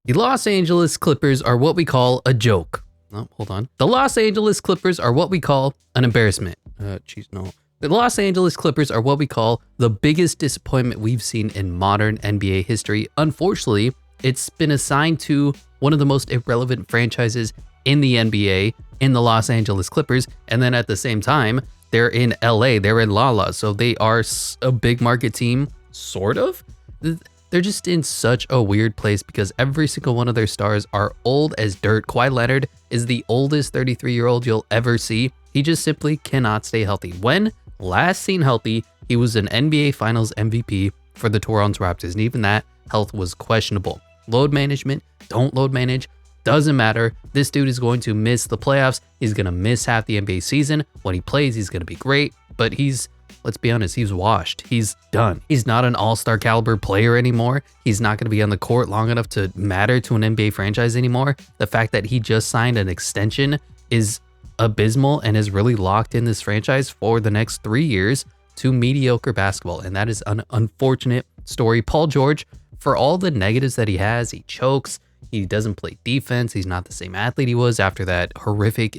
The Los Angeles Clippers are what we call a joke. Oh, hold on. The Los Angeles Clippers are what we call an embarrassment. No. The Los Angeles Clippers are what we call the biggest disappointment we've seen in modern NBA history. Unfortunately, it's been assigned to one of the most irrelevant franchises in the NBA, in the Los Angeles Clippers, and then at the same time, they're in LA, they're in La, so they are a big market team, sort of. They're just in such a weird place because every single one of their stars are old as dirt. Kawhi Leonard is the oldest 33-year-old you'll ever see. He just simply cannot stay healthy. When last seen healthy, he was an NBA Finals MVP for the Toronto Raptors, and even that health was questionable. Load management, don't load manage, doesn't matter. This dude is going to miss the playoffs. He's going to miss half the NBA season. When he plays, he's going to be great, but let's be honest, he's washed. He's done. He's not an all-star caliber player anymore. He's not going to be on the court long enough to matter to an NBA franchise anymore. The fact that he just signed an extension is abysmal and has really locked in this franchise for the next 3 years to mediocre basketball. And that is an unfortunate story. Paul George, for all the negatives that he has, he chokes, he doesn't play defense, he's not the same athlete he was after that horrific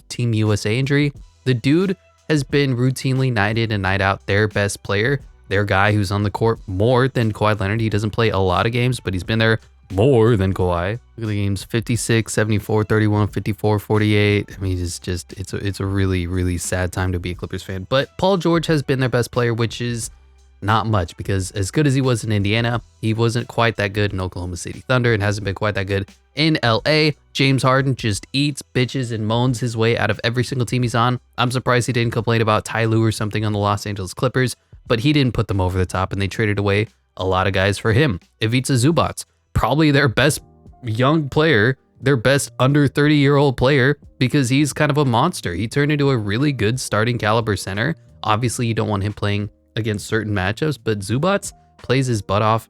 Team USA injury. The dude has been routinely night in and night out their best player, their guy who's on the court more than Kawhi Leonard. He doesn't play a lot of games, but he's been there more than Kawhi. Look at the games: 56, 74, 31, 54, 48. I mean, it's a really, really sad time to be a Clippers fan. But Paul George has been their best player, which is not much, because as good as he was in Indiana, he wasn't quite that good in Oklahoma City Thunder and hasn't been quite that good in LA. James Harden just eats, bitches, and moans his way out of every single team he's on. I'm surprised he didn't complain about Ty Lue or something on the Los Angeles Clippers, but he didn't put them over the top, and they traded away a lot of guys for him. Ivica Zubac, probably their best young player, their best under 30-year-old player, because he's kind of a monster. He turned into a really good starting caliber center. Obviously, you don't want him playing against certain matchups, but Zubac plays his butt off.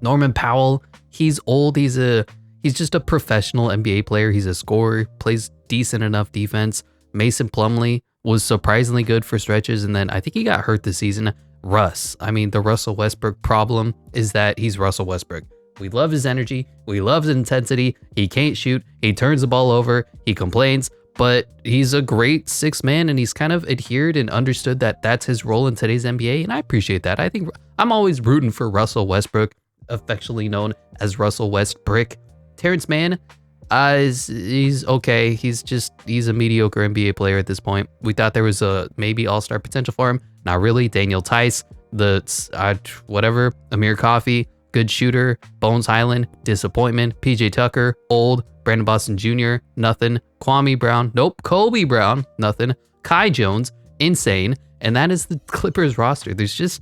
Norman Powell, he's old. He's just a professional NBA player. He's a scorer, plays decent enough defense. Mason Plumlee was surprisingly good for stretches, and then I think he got hurt this season. Russ, I mean, the Russell Westbrook problem is that he's Russell Westbrook. We love his energy. We love his intensity. He can't shoot. He turns the ball over. He complains, but he's a great sixth man, and he's kind of adhered and understood that that's his role in today's NBA, and I appreciate that. I think I'm always rooting for Russell Westbrook, affectionately known as Russell Westbrick. Terrence Mann, he's okay. He's a mediocre NBA player at this point. We thought there was a maybe all-star potential for him. Not really. Daniel Tice, Amir Coffey, good shooter. Bones Highland, disappointment. PJ Tucker, old. Brandon Boston Jr., nothing. Kwame Brown, nope. Kobe Brown, nothing. Kai Jones, insane. And that is the Clippers roster. There's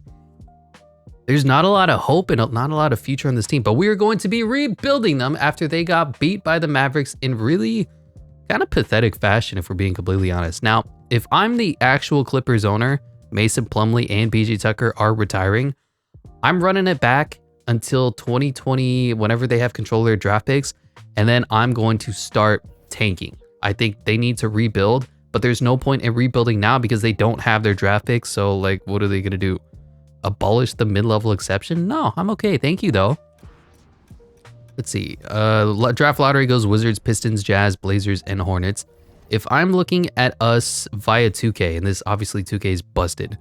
not a lot of hope and not a lot of future on this team, but we are going to be rebuilding them after they got beat by the Mavericks in really kind of pathetic fashion, if we're being completely honest. Now, if I'm the actual Clippers owner, Mason Plumlee and PJ Tucker are retiring, I'm running it back until 2020, whenever they have control of their draft picks, and then I'm going to start tanking. I think they need to rebuild, but there's no point in rebuilding now because they don't have their draft picks. So, like, what are they going to do? Abolish the mid-level exception? No, I'm okay. Thank you, though. Let's see. Draft lottery goes Wizards, Pistons, Jazz, Blazers, and Hornets. If I'm looking at us via 2K, and this obviously 2K is busted,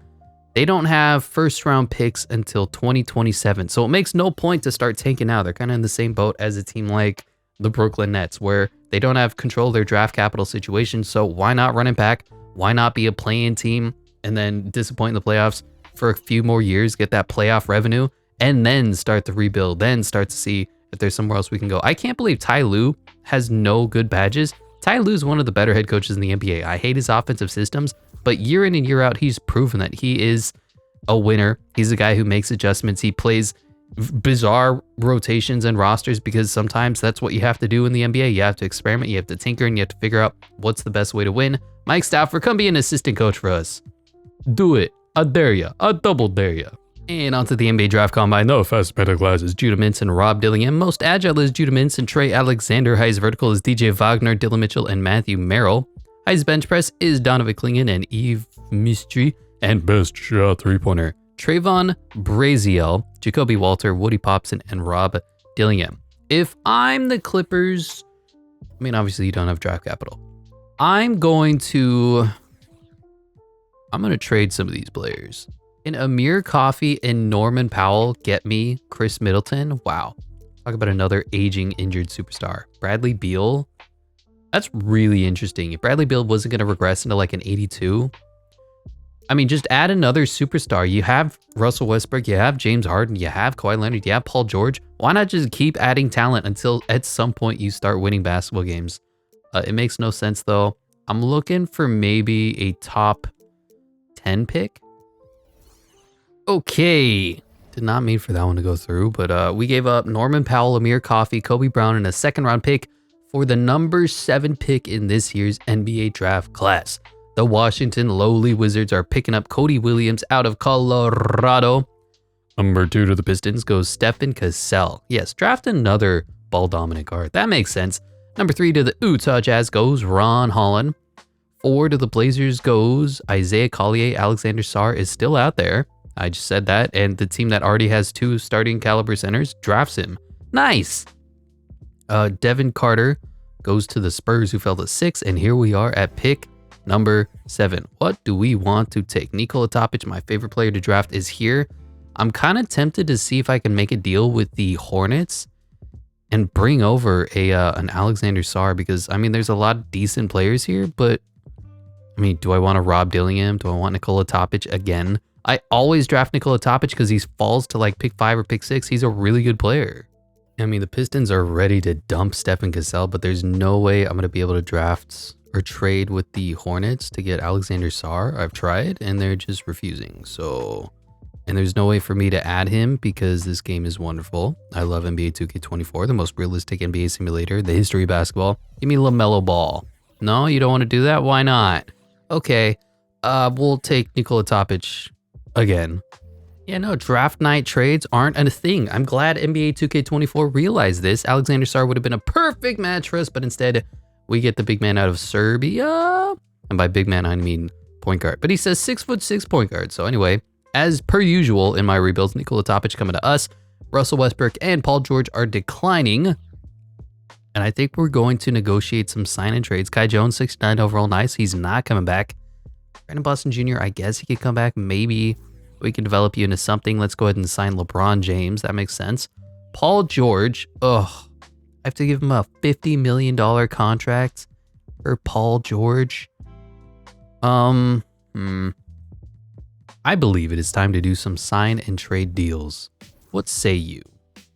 they don't have first-round picks until 2027. So it makes no point to start tanking now. They're kind of in the same boat as a team like the Brooklyn Nets, where they don't have control of their draft capital situation. So why not run it back? Why not be a play-in team and then disappoint in the playoffs for a few more years, get that playoff revenue, and then start the rebuild, then start to see if there's somewhere else we can go. I can't believe Ty Lue has no good badges. Ty Lue is one of the better head coaches in the NBA. I hate his offensive systems, but year in and year out, he's proven that he is a winner. He's a guy who makes adjustments. He plays bizarre rotations and rosters because sometimes that's what you have to do in the NBA. You have to experiment, you have to tinker, and you have to figure out what's the best way to win. Mike Stafford, come be an assistant coach for us. Do it. I dare ya. I double dare ya. And onto the NBA Draft Combine. No fast better glasses. Judah Mintz and Rob Dillingham. Most agile is Judah Mintz and Trey Alexander. Highest vertical is DJ Wagner, Dylan Mitchell, and Matthew Merrill. Highest bench press is Donovan Clingan and Yves Mistry. And best shot three-pointer, Trayvon Braziel, Jacoby Walter, Woody Popson, and Rob Dillingham. If I'm the Clippers, I mean, obviously you don't have draft capital. I'm going to trade some of these players. Can Amir Coffey and Norman Powell get me Chris Middleton? Wow. Talk about another aging injured superstar. Bradley Beal. That's really interesting. If Bradley Beal wasn't going to regress into like an 82, I mean, just add another superstar. You have Russell Westbrook, you have James Harden, you have Kawhi Leonard, you have Paul George. Why not just keep adding talent until at some point you start winning basketball games? It makes no sense though. I'm looking for maybe a top 10 pick. Okay. Did not mean for that one to go through, but we gave up Norman Powell, Amir Coffey, Kobe Brown, and a second round pick for the number 7 pick in this year's NBA draft class. The Washington lowly Wizards are picking up Cody Williams out of Colorado. Number 2 to the Pistons goes Stephen Cassell. Yes, draft another ball dominant guard. That makes sense. Number 3 to the Utah Jazz goes Ron Holland. 4 to the Blazers goes Isaiah Collier. Alexander Sarr is still out there. I just said that. And the team that already has 2 starting caliber centers drafts him. Nice. Devin Carter goes to the Spurs, who fell to 6. And here we are at pick number 7. What do we want to take? Nikola Topic, my favorite player to draft, is here. I'm kind of tempted to see if I can make a deal with the Hornets and bring over an Alexander Sarr, because I mean, there's a lot of decent players here, but I mean, do I want to Rob Dillingham? Do I want Nikola Topic again? I always draft Nikola Topic because he falls to like pick 5 or pick 6. He's a really good player. I mean, the Pistons are ready to dump Stephen Cassell, but there's no way I'm going to be able to draft or trade with the Hornets to get Alexander Sarr. I've tried and they're just refusing. So, and there's no way for me to add him because this game is wonderful. I love NBA 2K24, the most realistic NBA simulator, the history of basketball. Give me LaMelo Ball. No, you don't want to do that? Why not? Okay, we'll take Nikola Topic again. Yeah, no, draft night trades aren't a thing. I'm glad NBA 2K24 realized this. Alexander Sarr would have been a perfect match for us, but instead we get the big man out of Serbia. And by big man, I mean point guard. But he says 6'6" point guard. So anyway, as per usual in my rebuilds, Nikola Topic coming to us. Russell Westbrook and Paul George are declining. And I think we're going to negotiate some sign and trades. Kai Jones, 69 overall, nice. He's not coming back. Brandon Boston Jr., I guess he could come back. Maybe we can develop you into something. Let's go ahead and sign LeBron James. That makes sense. Paul George, I have to give him a $50 million contract for Paul George. I believe it is time to do some sign and trade deals. What say you?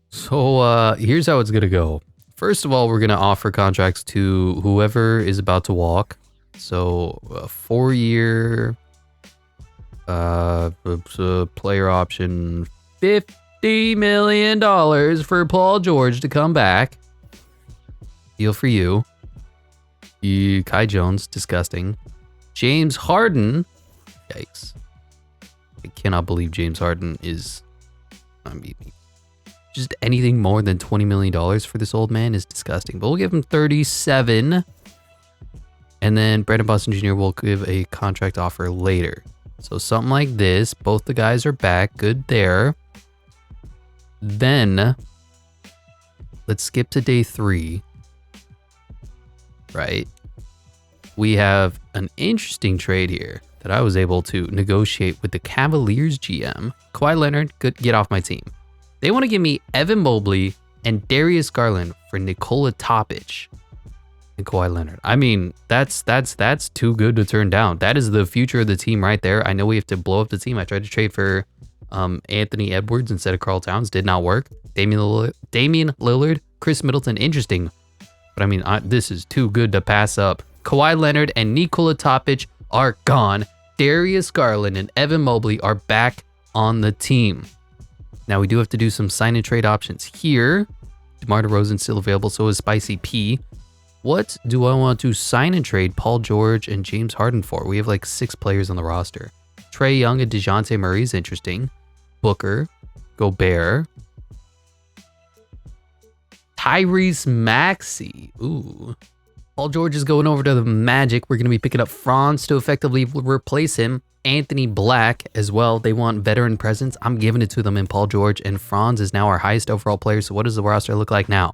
So here's how it's going to go. First of all, we're going to offer contracts to whoever is about to walk. So a 4-year player option, $50 million for Paul George to come back. Deal for you. Kai Jones, disgusting. James Harden, yikes. I cannot believe James Harden is, I mean, just anything more than $20 million for this old man is disgusting. But we'll give him 37. And then Brandon Boston Jr. will give a contract offer later. So something like this. Both the guys are back. Good there. Then let's skip to day 3. Right. We have an interesting trade here that I was able to negotiate with the Cavaliers GM. Kawhi Leonard, get off my team. They want to give me Evan Mobley and Darius Garland for Nikola Topic and Kawhi Leonard. I mean, that's too good to turn down. That is the future of the team right there. I know we have to blow up the team. I tried to trade for Anthony Edwards instead of Karl Towns. Did not work. Damian Lillard, Chris Middleton, interesting. But I mean, this is too good to pass up. Kawhi Leonard and Nikola Topic are gone. Darius Garland and Evan Mobley are back on the team. Now we do have to do some sign and trade options here. DeMar DeRozan still available, so is Spicy P. What do I want to sign and trade Paul George and James Harden for? We have like 6 players on the roster. Trae Young and DeJounte Murray is interesting. Booker, Gobert, Tyrese Maxey. Ooh. Paul George is going over to the Magic. We're going to be picking up Franz to effectively replace him. Anthony Black as well. They want veteran presence. I'm giving it to them in Paul George, and Franz is now our highest overall player. So what does the roster look like now?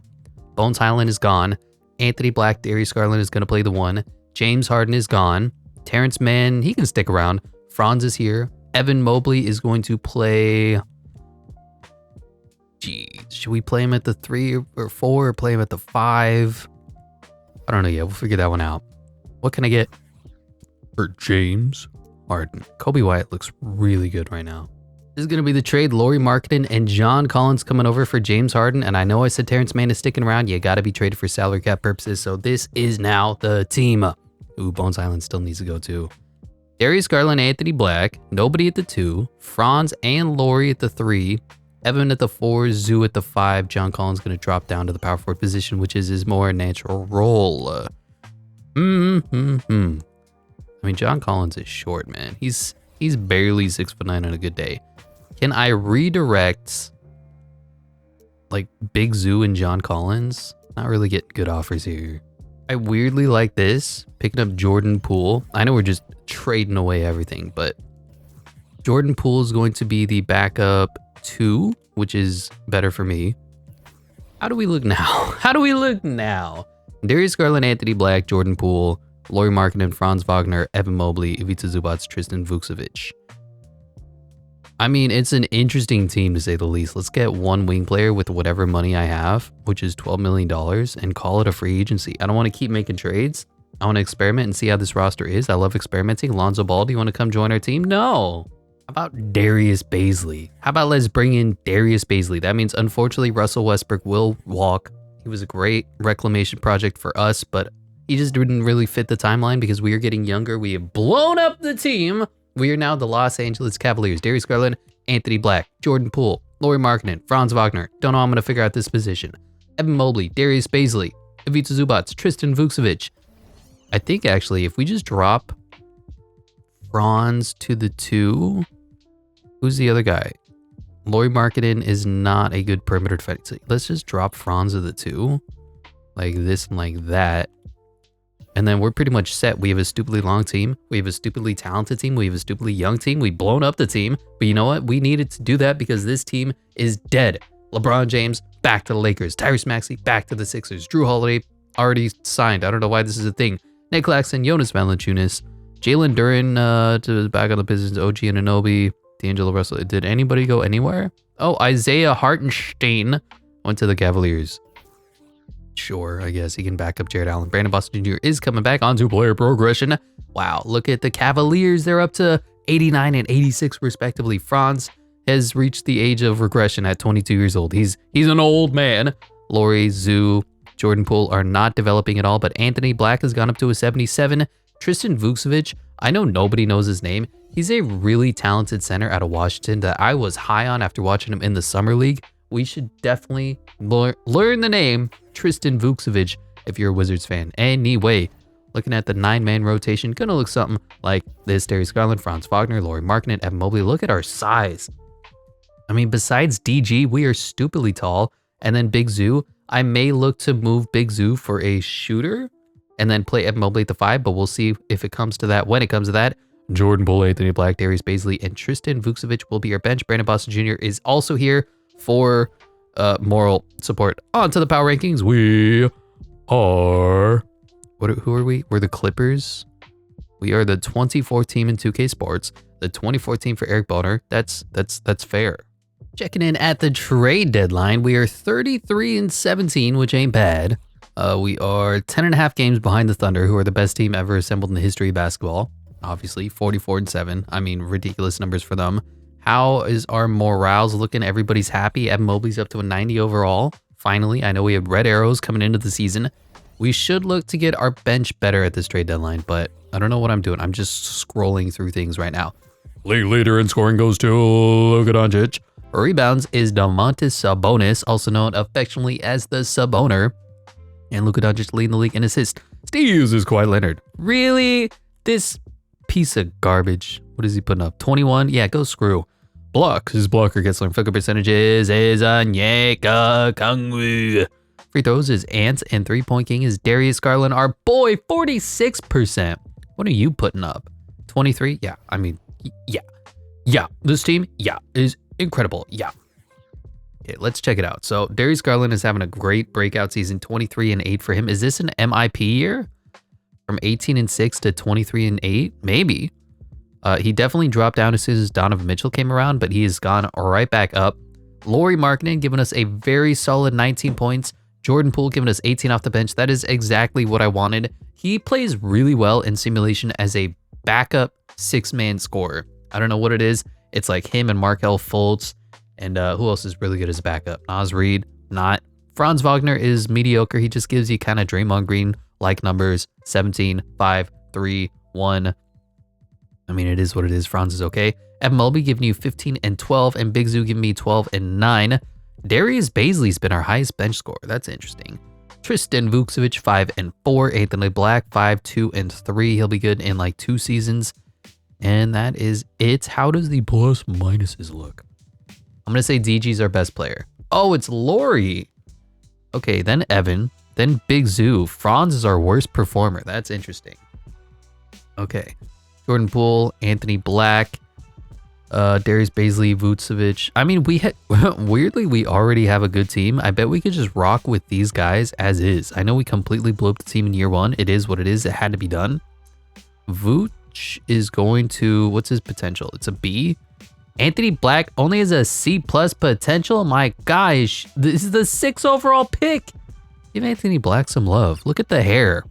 Bones Highland is gone. Anthony Black, Darius Garland is going to play the 1. James Harden is gone. Terrence Mann, he can stick around. Franz is here. Evan Mobley is going to play... Geez, should we play him at the 3 or 4 or play him at the 5? I don't know yet. We'll figure that one out. What can I get for James Harden? Kobe Wyatt looks really good right now. This is going to be the trade. Lauri Markkanen and John Collins coming over for James Harden. And I know I said Terrence Mann is sticking around. You got to be traded for salary cap purposes. So this is now the team. Ooh, Bones Island still needs to go too. Darius Garland, Anthony Black. Nobody at the 2. Franz and Lauri at the 3. Evan at the 4, Zoo at the 5. John Collins going to drop down to the power forward position, which is his more natural role. I mean, John Collins is short, man. He's barely 6'9" on a good day. Can I redirect like Big Zoo and John Collins? Not really getting good offers here. I weirdly like this, picking up Jordan Poole. I know we're just trading away everything, but Jordan Poole is going to be the backup 2, which is better for me. How do we look now? How do we look now? Darius Garland, Anthony Black, Jordan Poole, Lauri Markkanen, Franz Wagner, Evan Mobley, Ivica Zubac, Tristan Vukcevic. I mean, it's an interesting team to say the least. Let's get one wing player with whatever money I have, which is $12 million, and call it a free agency. I don't want to keep making trades. I want to experiment and see how this roster is. I love experimenting. Lonzo Ball, do you want to come join our team? No. How about Darius Bazley? How about let's bring in Darius Bazley? That means, unfortunately, Russell Westbrook will walk. He was a great reclamation project for us, but he just didn't really fit the timeline because we are getting younger. We have blown up the team. We are now the Los Angeles Cavaliers. Darius Garland, Anthony Black, Jordan Poole, Lauri Markkanen, Franz Wagner. Don't know how I'm going to figure out this position. Evan Mobley, Darius Bazley, Ivica Zubac, Tristan Vukcevic. I think, actually, if we just drop Franz to the 2... Who's the other guy? Lauri Markkanen is not a good perimeter defender. Let's just drop Franz to the 2. Like this and like that. And then we're pretty much set. We have a stupidly long team. We have a stupidly talented team. We have a stupidly young team. We've blown up the team. But you know what? We needed to do that because this team is dead. LeBron James, back to the Lakers. Tyrese Maxey, back to the Sixers. Drew Holiday, already signed. I don't know why this is a thing. Nick Claxton, Jonas Valanciunas, Jalen Duren to back on the Pistons, OG Anunoby, D'Angelo Russell. Did anybody go anywhere? Oh, Isaiah Hartenstein went to the Cavaliers. Sure, I guess he can back up Jared Allen. Brandon Boston Jr. is coming back on two-player progression. Wow, look at the Cavaliers. They're up to 89 and 86 respectively. Franz has reached the age of regression at 22 years old. He's an old man. Lauri, Zoo, Jordan Poole are not developing at all, but Anthony Black has gone up to a 77. Tristan Vukcevic, I know nobody knows his name. He's a really talented center out of Washington that I was high on after watching him in the Summer League. We should definitely learn the name Tristan Vukcevic if you're a Wizards fan. Anyway, looking at the 9-man rotation, gonna look something like this. Darius Garland, Franz Wagner, Lauri Markkanen, Evan Mobley. Look at our size. I mean, besides DG, we are stupidly tall. And then Big Zoo, I may look to move Big Zoo for a shooter and then play Evan Mobley at the 5, but we'll see if it comes to that. When it comes to that, Jordan Poole, Anthony Black, Darius Bazley, and Tristan Vukcevic will be our bench. Brandon Boston Jr. is also here for moral support. On to the power rankings. We are... Who are we? We're the Clippers. We are the 24th team in 2K Sports. The 24th team for Eric Bonner. That's fair. Checking in at the trade deadline, we are 33 and 17, which ain't bad. We are 10.5 games behind the Thunder, who are the best team ever assembled in the history of basketball. Obviously, 44 and 7. I mean, ridiculous numbers for them. How is our morals looking? Everybody's happy. Evan Mobley's up to a 90 overall. Finally, I know we have red arrows coming into the season. We should look to get our bench better at this trade deadline, but I don't know what I'm doing. I'm just scrolling through things right now. Leader in scoring goes to Luka Doncic. Rebounds is Domantas Sabonis, also known affectionately as the Saboner. And Luka Doncic leading the league in assists. Steals is Kawhi Leonard. Really? This piece of garbage. What is he putting up? 21? Yeah, go screw. Blocks. His blocker gets some field percentages is Onyeka Okongwu. Free throws is Ants, and three-point king is Darius Garland. Our boy, 46%. What are you putting up? 23? Yeah, I mean, yeah. Yeah, this team, yeah, is incredible. Yeah. Okay, let's check it out. So Darius Garland is having a great breakout season, 23-8 for him. Is this an MIP year? From 18-6 to 23-8? Maybe. He definitely dropped down as soon as Donovan Mitchell came around, but he has gone right back up. Lauri Markkanen giving us a very solid 19 points. Jordan Poole giving us 18 off the bench. That is exactly what I wanted. He plays really well in simulation as a backup 6-man scorer. I don't know what it is. It's like him and Markelle Fultz. And who else is really good as a backup? Naz Reid, not. Franz Wagner is mediocre. He just gives you kind of Draymond Green-like numbers. 17, 5, 3, 1. I mean, it is what it is. Franz is okay. Evan Mobley giving you 15 and 12, and Big Zoo giving me 12 and 9. Darius Baisley's been our highest bench scorer. That's interesting. Tristan Vukcevic, 5 and 4. Anthony Black, 5, 2 and 3. He'll be good in like 2 seasons. And that is it. How does the plus minuses look? I'm going to say DG's our best player. Oh, it's Lauri. Okay, then Evan, then Big Zoo. Franz is our worst performer. That's interesting. Okay. Jordan Poole, Anthony Black, Darius Baisley, Vucevic. I mean, weirdly, we already have a good team. I bet we could just rock with these guys as is. I know we completely blew up the team in year 1. It is what it is. It had to be done. Vooch is going to, what's his potential? It's a B. Anthony Black only has a C+ potential. My gosh, this is the 6th overall pick. Give Anthony Black some love. Look at the hair.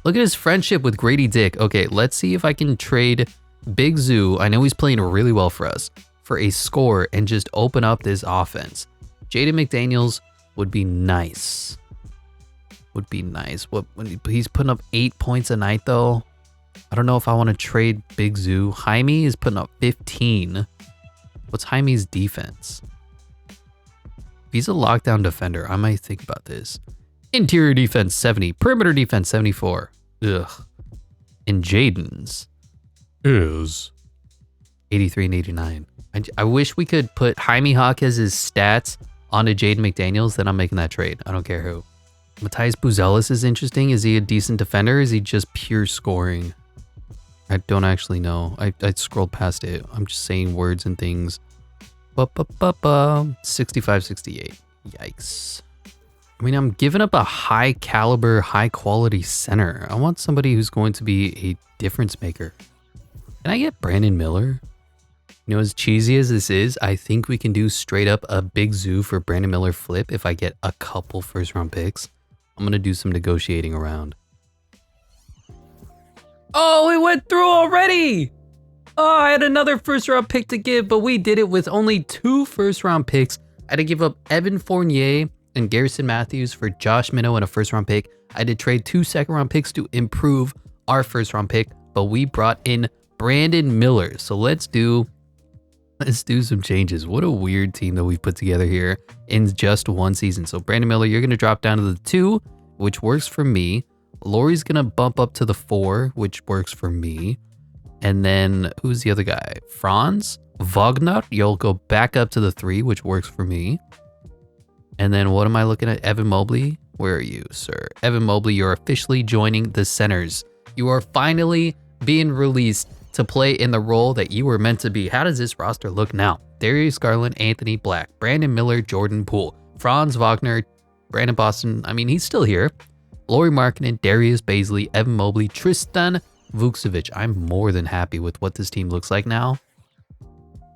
Look at his friendship with Grady Dick. Okay, let's see if I can trade Big Zoo. I know he's playing really well for us for a score and just open up this offense. Jaden McDaniels would be nice. Would be nice. When he's putting up 8 points a night though. I don't know if I want to trade Big Zoo. Jaime is putting up 15. What's Jaime's defense? If he's a lockdown defender, I might think about this. Interior defense 70. Perimeter defense 74. Ugh. And Jaden's is 83 and 89. I wish we could put Jaime Jaquez's stats onto Jaden McDaniels, then I'm making that trade. I don't care who. Matthias Buzelis is interesting. Is he a decent defender? Is he just pure scoring? I don't actually know. I scrolled past it. I'm just saying words and things. 65, 68. Yikes. I mean, I'm giving up a high caliber, high quality center. I want somebody who's going to be a difference maker. Can I get Brandon Miller? You know, as cheesy as this is, I think we can do straight up a Big Zoo for Brandon Miller flip if I get a couple first round picks. I'm going to do some negotiating around. Oh, it went through already. Oh, I had another first round pick to give, but we did it with only 2 first round picks. I had to give up Evan Fournier and Garrison Matthews for Josh Minnow and a first round pick. I had to trade 2 second round picks to improve our first round pick, but we brought in Brandon Miller. So let's do some changes. What a weird team that we've put together here in just 1 season. So Brandon Miller, you're going to drop down to the 2, which works for me. Lauri's going to bump up to the 4, which works for me. And then who's the other guy? Franz Wagner, you'll go back up to the 3, which works for me. And then what am I looking at? Evan Mobley, where are you, sir? Evan Mobley, you're officially joining the centers. You are finally being released to play in the role that you were meant to be. How does this roster look now? Darius Garland, Anthony Black, Brandon Miller, Jordan Poole, Franz Wagner, Brandon Boston. I mean, he's still here. Lauri Markkanen, Darius Baisley, Evan Mobley, Tristan Vukcevic. I'm more than happy with what this team looks like now.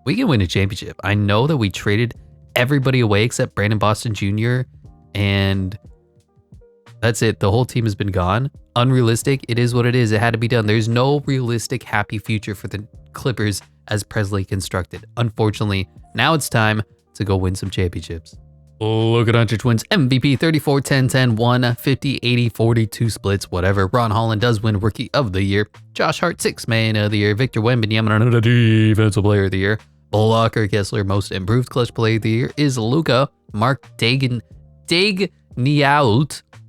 We can win a championship. I know that we traded everybody away except Brandon Boston Jr. and that's it. The whole team has been gone. Unrealistic. It is what it is. It had to be done. There's no realistic happy future for the Clippers as Presley constructed. Unfortunately, now it's time to go win some championships. Look at Hunter Twins. MVP 34, 10, 10, 1, 50, 80, 42 splits, whatever. Ron Holland does win Rookie of the Year. Josh Hart, 6th Man of the Year. Victor Wembanyama, Defensive Player of the Year. Blocker Kessler, Most Improved Clutch Player of the Year is Luka. Mark Dagniaut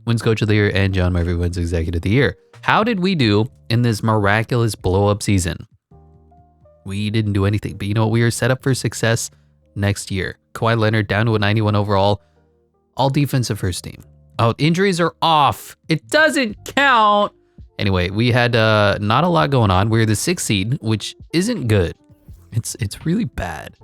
wins Coach of the Year, and John Murphy wins Executive of the Year. How did we do in this miraculous blow-up season? We didn't do anything, but you know what? We are set up for success next year. Kawhi Leonard down to a 91 overall. All defensive first team. Oh, injuries are off. It doesn't count. Anyway, we had not a lot going on. We're the 6th seed, which isn't good. It's really bad.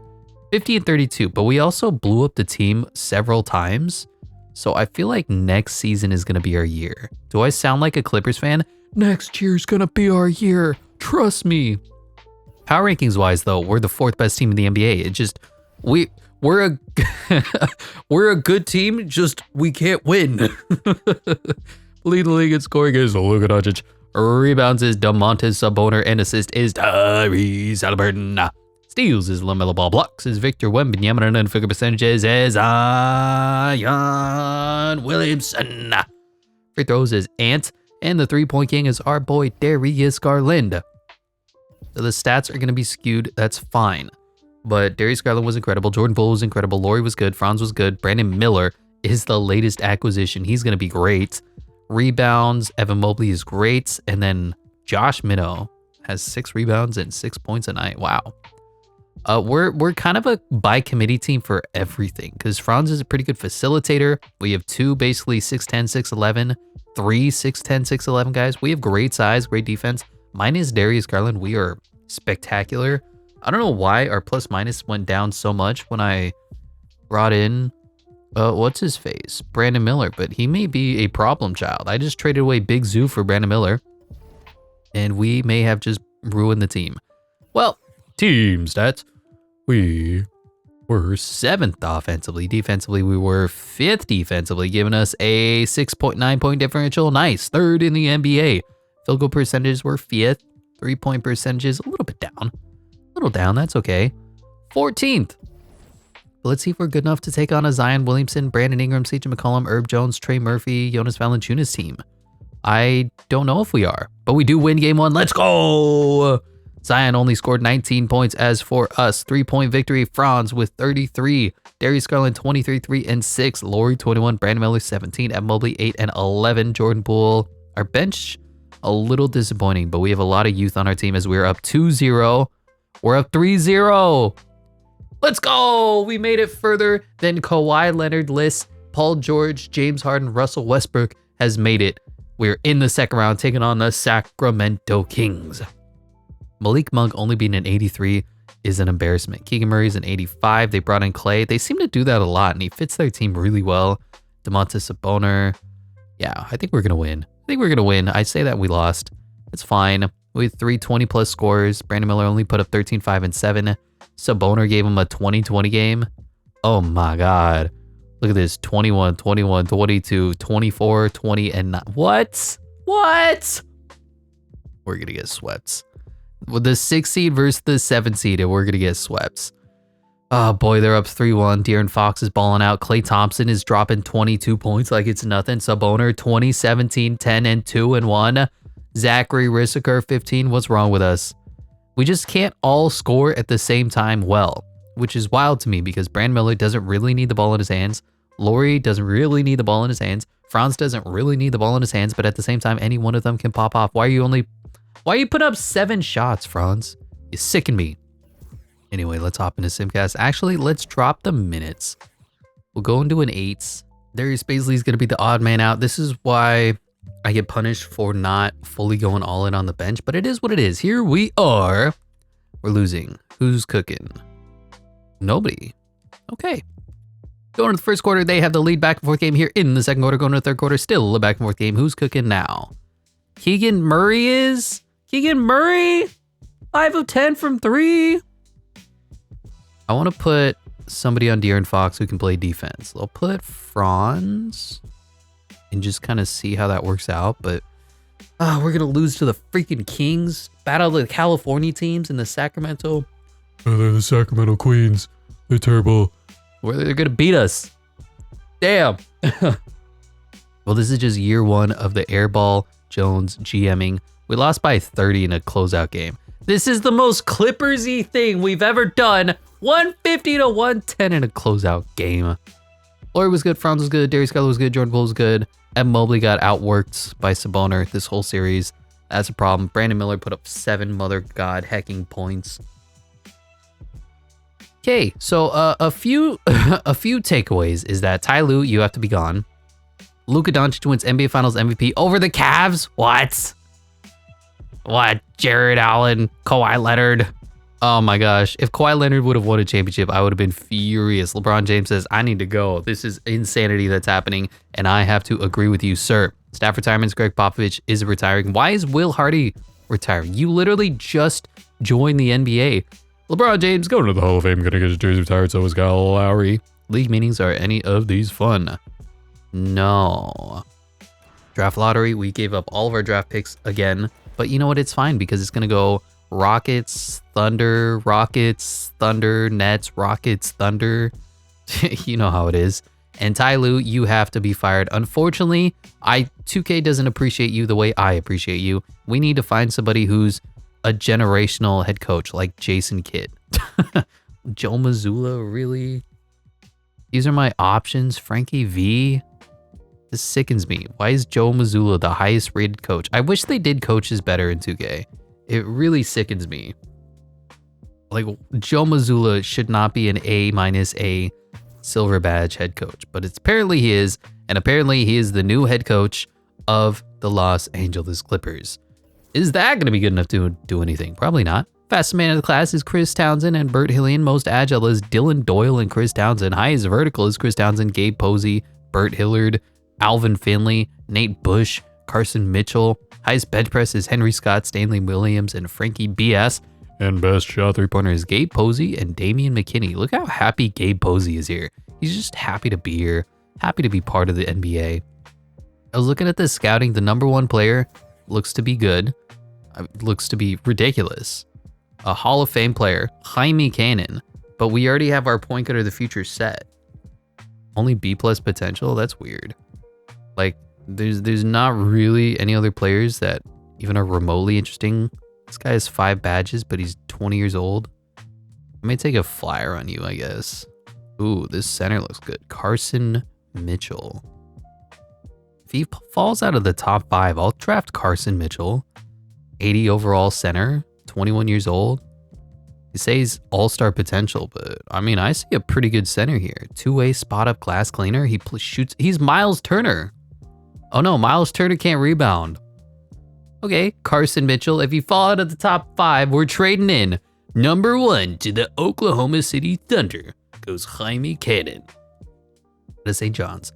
50 and 32, but we also blew up the team several times. So I feel like next season is going to be our year. Do I sound like a Clippers fan? Next year's going to be our year. Trust me. Power rankings wise though, we're the 4th best team in the NBA. It just, we're a we're a good team, just we can't win. Lead the league in scoring is Luka Doncic. Rebounds is DeMontis Sabonis, and assist is Tyrese Haliburton. Steals is LaMelo Ball. Blocks is Victor Wembanyama, and figure percentages is Zion Williamson. Free throws is Ant, and the 3-point king is our boy Darius Garland. So the stats are going to be skewed. That's fine. But Darius Garland was incredible. Jordan Poole was incredible. Laurie was good. Franz was good. Brandon Miller is the latest acquisition. He's going to be great. Rebounds, Evan Mobley is great. And then Josh Minnow has 6 rebounds and 6 points a night. Wow. We're kind of a by committee team for everything because Franz is a pretty good facilitator. We have 2 basically 6'10", 6'11", 3 6'10", 6'11" guys. We have great size, great defense. Mine is Darius Garland. We are spectacular. I don't know why our plus minus went down so much when I brought in, what's his face? Brandon Miller, but he may be a problem child. I just traded away Big Zoo for Brandon Miller, and we may have just ruined the team. Well, team stats. We were 7th offensively. Defensively, we were 5th defensively, giving us a 6.9 point differential. Nice. 3rd in the NBA. Field goal percentages were 5th. 3-point percentages, a little bit down. Down, that's okay. 14th. But let's see if we're good enough to take on a Zion Williamson, Brandon Ingram, CJ McCollum, Herb Jones, Trey Murphy, Jonas Valanciunas team. I don't know if we are, but we do win game 1. Let's go! Zion only scored 19 points. As for us, 3-point victory. Franz with 33. Darius Garland 23, 3 and 6. Laurie 21. Brandon Miller 17. Evan Mobley 8 and 11. Jordan Poole. Our bench a little disappointing, but we have a lot of youth on our team as we're up 2-0. We're up 3-0. Let's go. We made it further than Kawhi Leonard, Liss, Paul George, James Harden, Russell Westbrook has made it. We're in the second round taking on the Sacramento Kings. Malik Monk only being an 83 is an embarrassment. Keegan Murray's an 85. They brought in Clay. They seem to do that a lot, and he fits their team really well. DeMontis Sabonis. Yeah, I think we're going to win. I say that we lost. It's fine. We had 3 20-plus scores. Brandon Miller only put up 13, 5, and 7. Sabonis gave him a 20-20 game. Oh my God. Look at this. 21, 21, 22, 24, 20, and 9. What? We're going to get swept. With the 6 seed versus the 7 seed, and we're going to get swept. Oh boy, they're up 3-1. De'Aaron Fox is balling out. Klay Thompson is dropping 22 points like it's nothing. Sabonis 20, 17, 10, and 2 and 1. Zachary Rissaker 15. What's wrong with us? We just can't all score at the same time well, which is wild to me because Brandon Miller doesn't really need the ball in his hands. Laurie doesn't really need the ball in his hands. Franz doesn't really need the ball in his hands, but at the same time, any one of them can pop off. Why are you putting up 7 shots, Franz? You sicken me. Anyway, let's hop into Simcast. Actually, let's drop the minutes. We'll go into an 8. Darius Bazley is going to be the odd man out. This is why I get punished for not fully going all in on the bench, but it is what it is. Here we are. We're losing. Who's cooking? Nobody. Okay. Going to the first quarter, they have the lead back and forth game here in the second quarter. Going to the third quarter, still a back and forth game. Who's cooking now? Keegan Murray is? Keegan Murray? 5 of 10 from 3. I want to put somebody on De'Aaron Fox who can play defense. I'll put Franz and just kind of see how that works out. But we're going to lose to the freaking Kings. Battle of the California teams in the Sacramento. Oh, they're the Sacramento Queens. They're terrible. Where they're going to beat us. Damn. Well, this is just year 1 of the Airball Jones GMing. We lost by 30 in a closeout game. This is the most Clippers-y thing we've ever done. 150 to 110 in a closeout game. Laurie was good, Franz was good, Darius Garland was good, Jordan Poole was good. Evan Mobley got outworked by Sabonis this whole series. That's a problem. Brandon Miller put up 7 mother god hecking points. Okay, so a few takeaways is that Ty Lue, you have to be gone. Luka Doncic wins NBA Finals MVP over the Cavs. What? Jared Allen, Kawhi Leonard. Oh my gosh. If Kawhi Leonard would have won a championship, I would have been furious. LeBron James says, I need to go. This is insanity that's happening, and I have to agree with you, sir. Staff retirements, Greg Popovich is retiring. Why is Will Hardy retiring? You literally just joined the NBA. LeBron James going to the Hall of Fame, gonna get his jersey retired, so is Kyle Lowry. League meetings, are any of these fun? No. Draft lottery, we gave up all of our draft picks again, but you know what? It's fine because it's gonna go Rockets, Thunder, Nets, Rockets, Thunder. You know how it is. And Ty Lue, you have to be fired. Unfortunately, 2K doesn't appreciate you the way I appreciate you. We need to find somebody who's a generational head coach like Jason Kidd. Joe Mazzulla, really? These are my options. Frankie V. This sickens me. Why is Joe Mazzulla the highest rated coach? I wish they did coaches better in 2K. It really sickens me. Like, Joe Mazzulla should not be an A- silver badge head coach, but apparently he is, and apparently he is the new head coach of the Los Angeles Clippers. Is that going to be good enough to do anything? Probably not. Fastest man of the class is Chris Townsend and Bert Hillian. Most agile is Dylan Doyle and Chris Townsend. Highest vertical is Chris Townsend, Gabe Posey, Bert Hillard, Alvin Finley, Nate Bush, Carson Mitchell. Highest bench press is Henry Scott, Stanley Williams, and Frankie BS. And best shot three-pointer is Gabe Posey and Damian McKinney. Look how happy Gabe Posey is here. He's just happy to be here, happy to be part of the NBA. I was looking at this scouting. The number one player looks to be good. Looks to be ridiculous. A Hall of Fame player, Jaime Cannon. But we already have our point guard of the future set. Only B+ potential? That's weird. Like, there's not really any other players that even are remotely interesting. This guy has 5 badges, but he's 20 years old. I may take a flyer on you, I guess. Ooh, this center looks good. Carson Mitchell. If he falls out of the top 5, I'll draft Carson Mitchell. 80 overall center, 21 years old. He says all-star potential, but I mean, I see a pretty good center here. 2-way spot-up glass cleaner. He shoots. He's Miles Turner. Oh no, Miles Turner can't rebound. Okay, Carson Mitchell. If you fall out of the top 5, we're trading in. Number 1 to the Oklahoma City Thunder goes Jaime Cannon. To St. John's.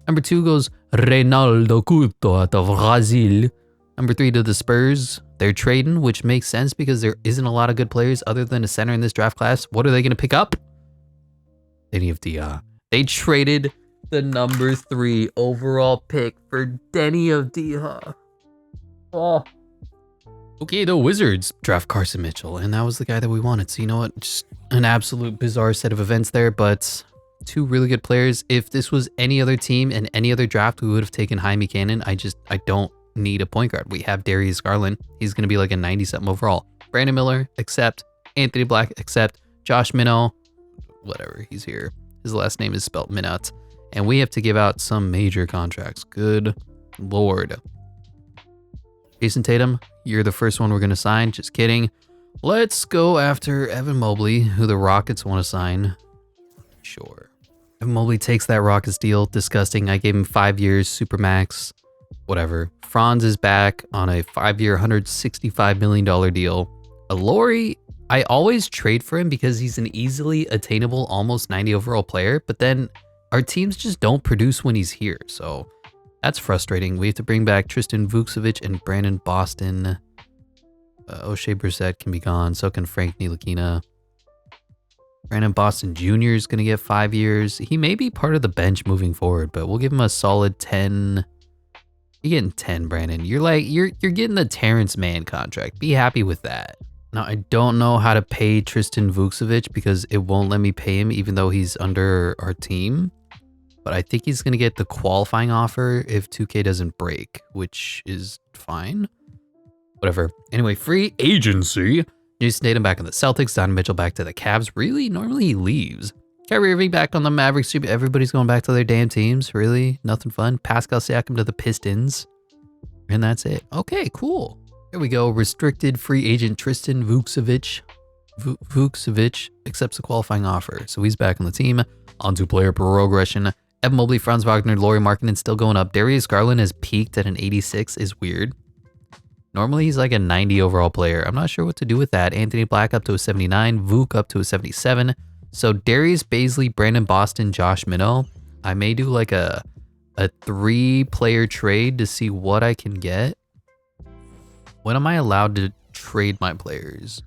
Number 2 goes Reinaldo Couto out of Brazil. Number 3 to the Spurs. They're trading, which makes sense because there isn't a lot of good players other than a center in this draft class. What are they going to pick up? Any of the, they traded the number 3 overall pick for Denny of Diha. Oh. Okay, the Wizards draft Carson Mitchell, and that was the guy that we wanted. So you know what? Just an absolute bizarre set of events there, but 2 really good players. If this was any other team and any other draft, we would have taken Jaime Cannon. I don't need a point guard. We have Darius Garland. He's going to be like a 90-something overall. Brandon Miller, accept. Anthony Black, accept. Josh Minnow, whatever, he's here. His last name is spelled Minot. And we have to give out some major contracts. Good Lord. Jason Tatum, you're the first one we're going to sign. Just kidding. Let's go after Evan Mobley, who the Rockets want to sign. Sure. Evan Mobley takes that Rockets deal. Disgusting. I gave him 5 years, Supermax. Whatever. Franz is back on a 5-year, $165 million deal. Laurie, I always trade for him because he's an easily attainable, almost 90 overall player, but then our teams just don't produce when he's here, so that's frustrating. We have to bring back Tristan Vukcevic and Brandon Boston. O'Shea Brissett can be gone, so can Frank Ntilikina. Brandon Boston Jr. is going to get 5 years. He may be part of the bench moving forward, but we'll give him a solid 10. You're getting 10, Brandon. You're getting the Terrence Mann contract. Be happy with that. Now, I don't know how to pay Tristan Vukcevic because it won't let me pay him even though he's under our team. But I think he's going to get the qualifying offer if 2K doesn't break, which is fine. Whatever. Anyway, free agency. Jason Tatum back on the Celtics. Donovan Mitchell back to the Cavs. Really? Normally he leaves. Kyrie Irving back on the Mavericks. Everybody's going back to their damn teams. Really? Nothing fun. Pascal Siakam to the Pistons. And that's it. Okay, cool. Here we go. Restricted free agent Tristan Vukcevic. Vukcevic accepts the qualifying offer. So he's back on the team. On to player progression. Evan Mobley, Franz Wagner, Lauri Markkanen still going up. Darius Garland has peaked at an 86 is weird. Normally he's like a 90 overall player. I'm not sure what to do with that. Anthony Black up to a 79, Vuk up to a 77. So Darius Baisley, Brandon Boston, Josh Minnow. I may do like a 3-player trade to see what I can get. When am I allowed to trade my players?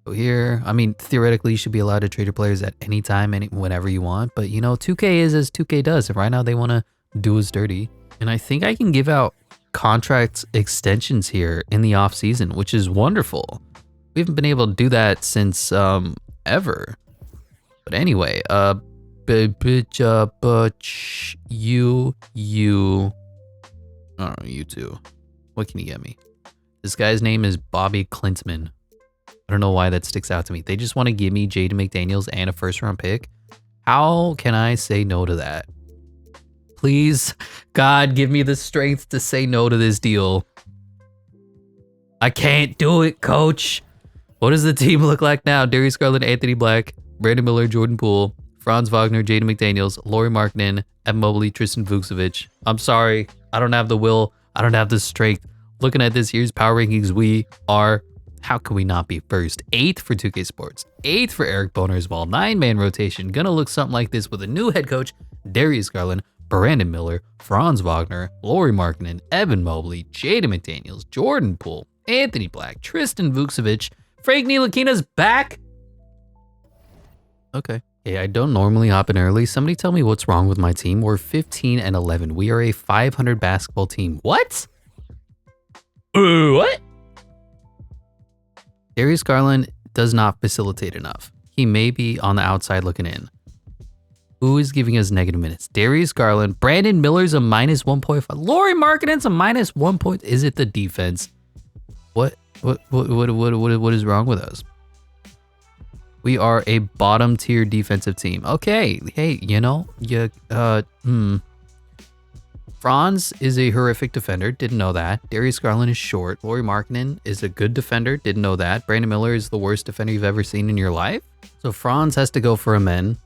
So here, I mean, theoretically, you should be allowed to trade your players at any time, whenever you want. But, you know, 2K is as 2K does. And right now, they want to do us dirty. And I think I can give out contract extensions here in the off season, which is wonderful. We haven't been able to do that since ever. But anyway, you, I don't know, you two. What can you get me? This guy's name is Bobby Klintman. I don't know why that sticks out to me. They just want to give me Jaden McDaniels and a first-round pick. How can I say no to that? Please, God, give me the strength to say no to this deal. I can't do it, coach. What does the team look like now? Darius Garland, Anthony Black, Brandon Miller, Jordan Poole, Franz Wagner, Jaden McDaniels, Lauri Markkanen, Evan Mobley, Tristan Vukcevic. I'm sorry. I don't have the will. I don't have the strength. Looking at this year's power rankings, we are... How can we not be first? 8th for 2K Sports, 8th for Eric Boner as well. 9-man rotation. Gonna look something like this with a new head coach, Darius Garland, Brandon Miller, Franz Wagner, Lauri Markkanen, Evan Mobley, Jaden McDaniels, Jordan Poole, Anthony Black, Tristan Vukcevic, Frank Ntilikina's back. Okay. Hey, I don't normally hop in early. Somebody tell me what's wrong with my team. We're 15-11. We are a 500 basketball team. What? What? Darius Garland does not facilitate enough. He may be on the outside looking in. Who is giving us negative minutes? Darius Garland. Brandon Miller's a -1.5. Lauri Markkanen's a -1. Is it the defense? What is wrong with us? We are a bottom tier defensive team. Okay, hey, you know, Franz is a horrific defender. Didn't know that. Darius Garland is short. Lauri Markkanen is a good defender. Didn't know that. Brandon Miller is the worst defender you've ever seen in your life. So Franz has to go for a men.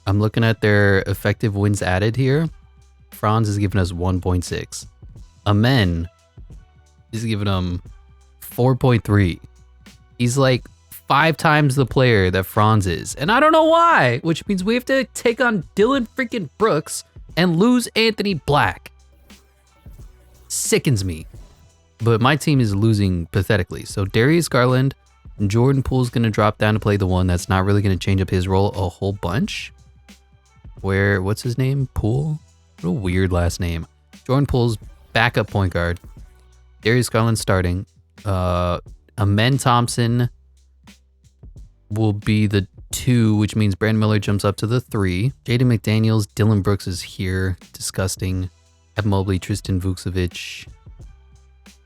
I'm looking at their effective wins added here. Franz is giving us 1.6. A men is giving him 4.3. He's like 5 times the player that Franz is. And I don't know why, which means we have to take on Dylan freaking Brooks and lose Anthony Black. Sickens me. But my team is losing pathetically. So Darius Garland, Jordan Poole's going to drop down to play the one that's not really going to change up his role a whole bunch. What's his name? Poole? What a weird last name. Jordan Poole's backup point guard. Darius Garland starting. Amen Thompson will be the 2, which means Brandon Miller jumps up to the 3. Jaden McDaniels, Dylan Brooks is here. Disgusting. Evan Mobley, Tristan Vukcevic.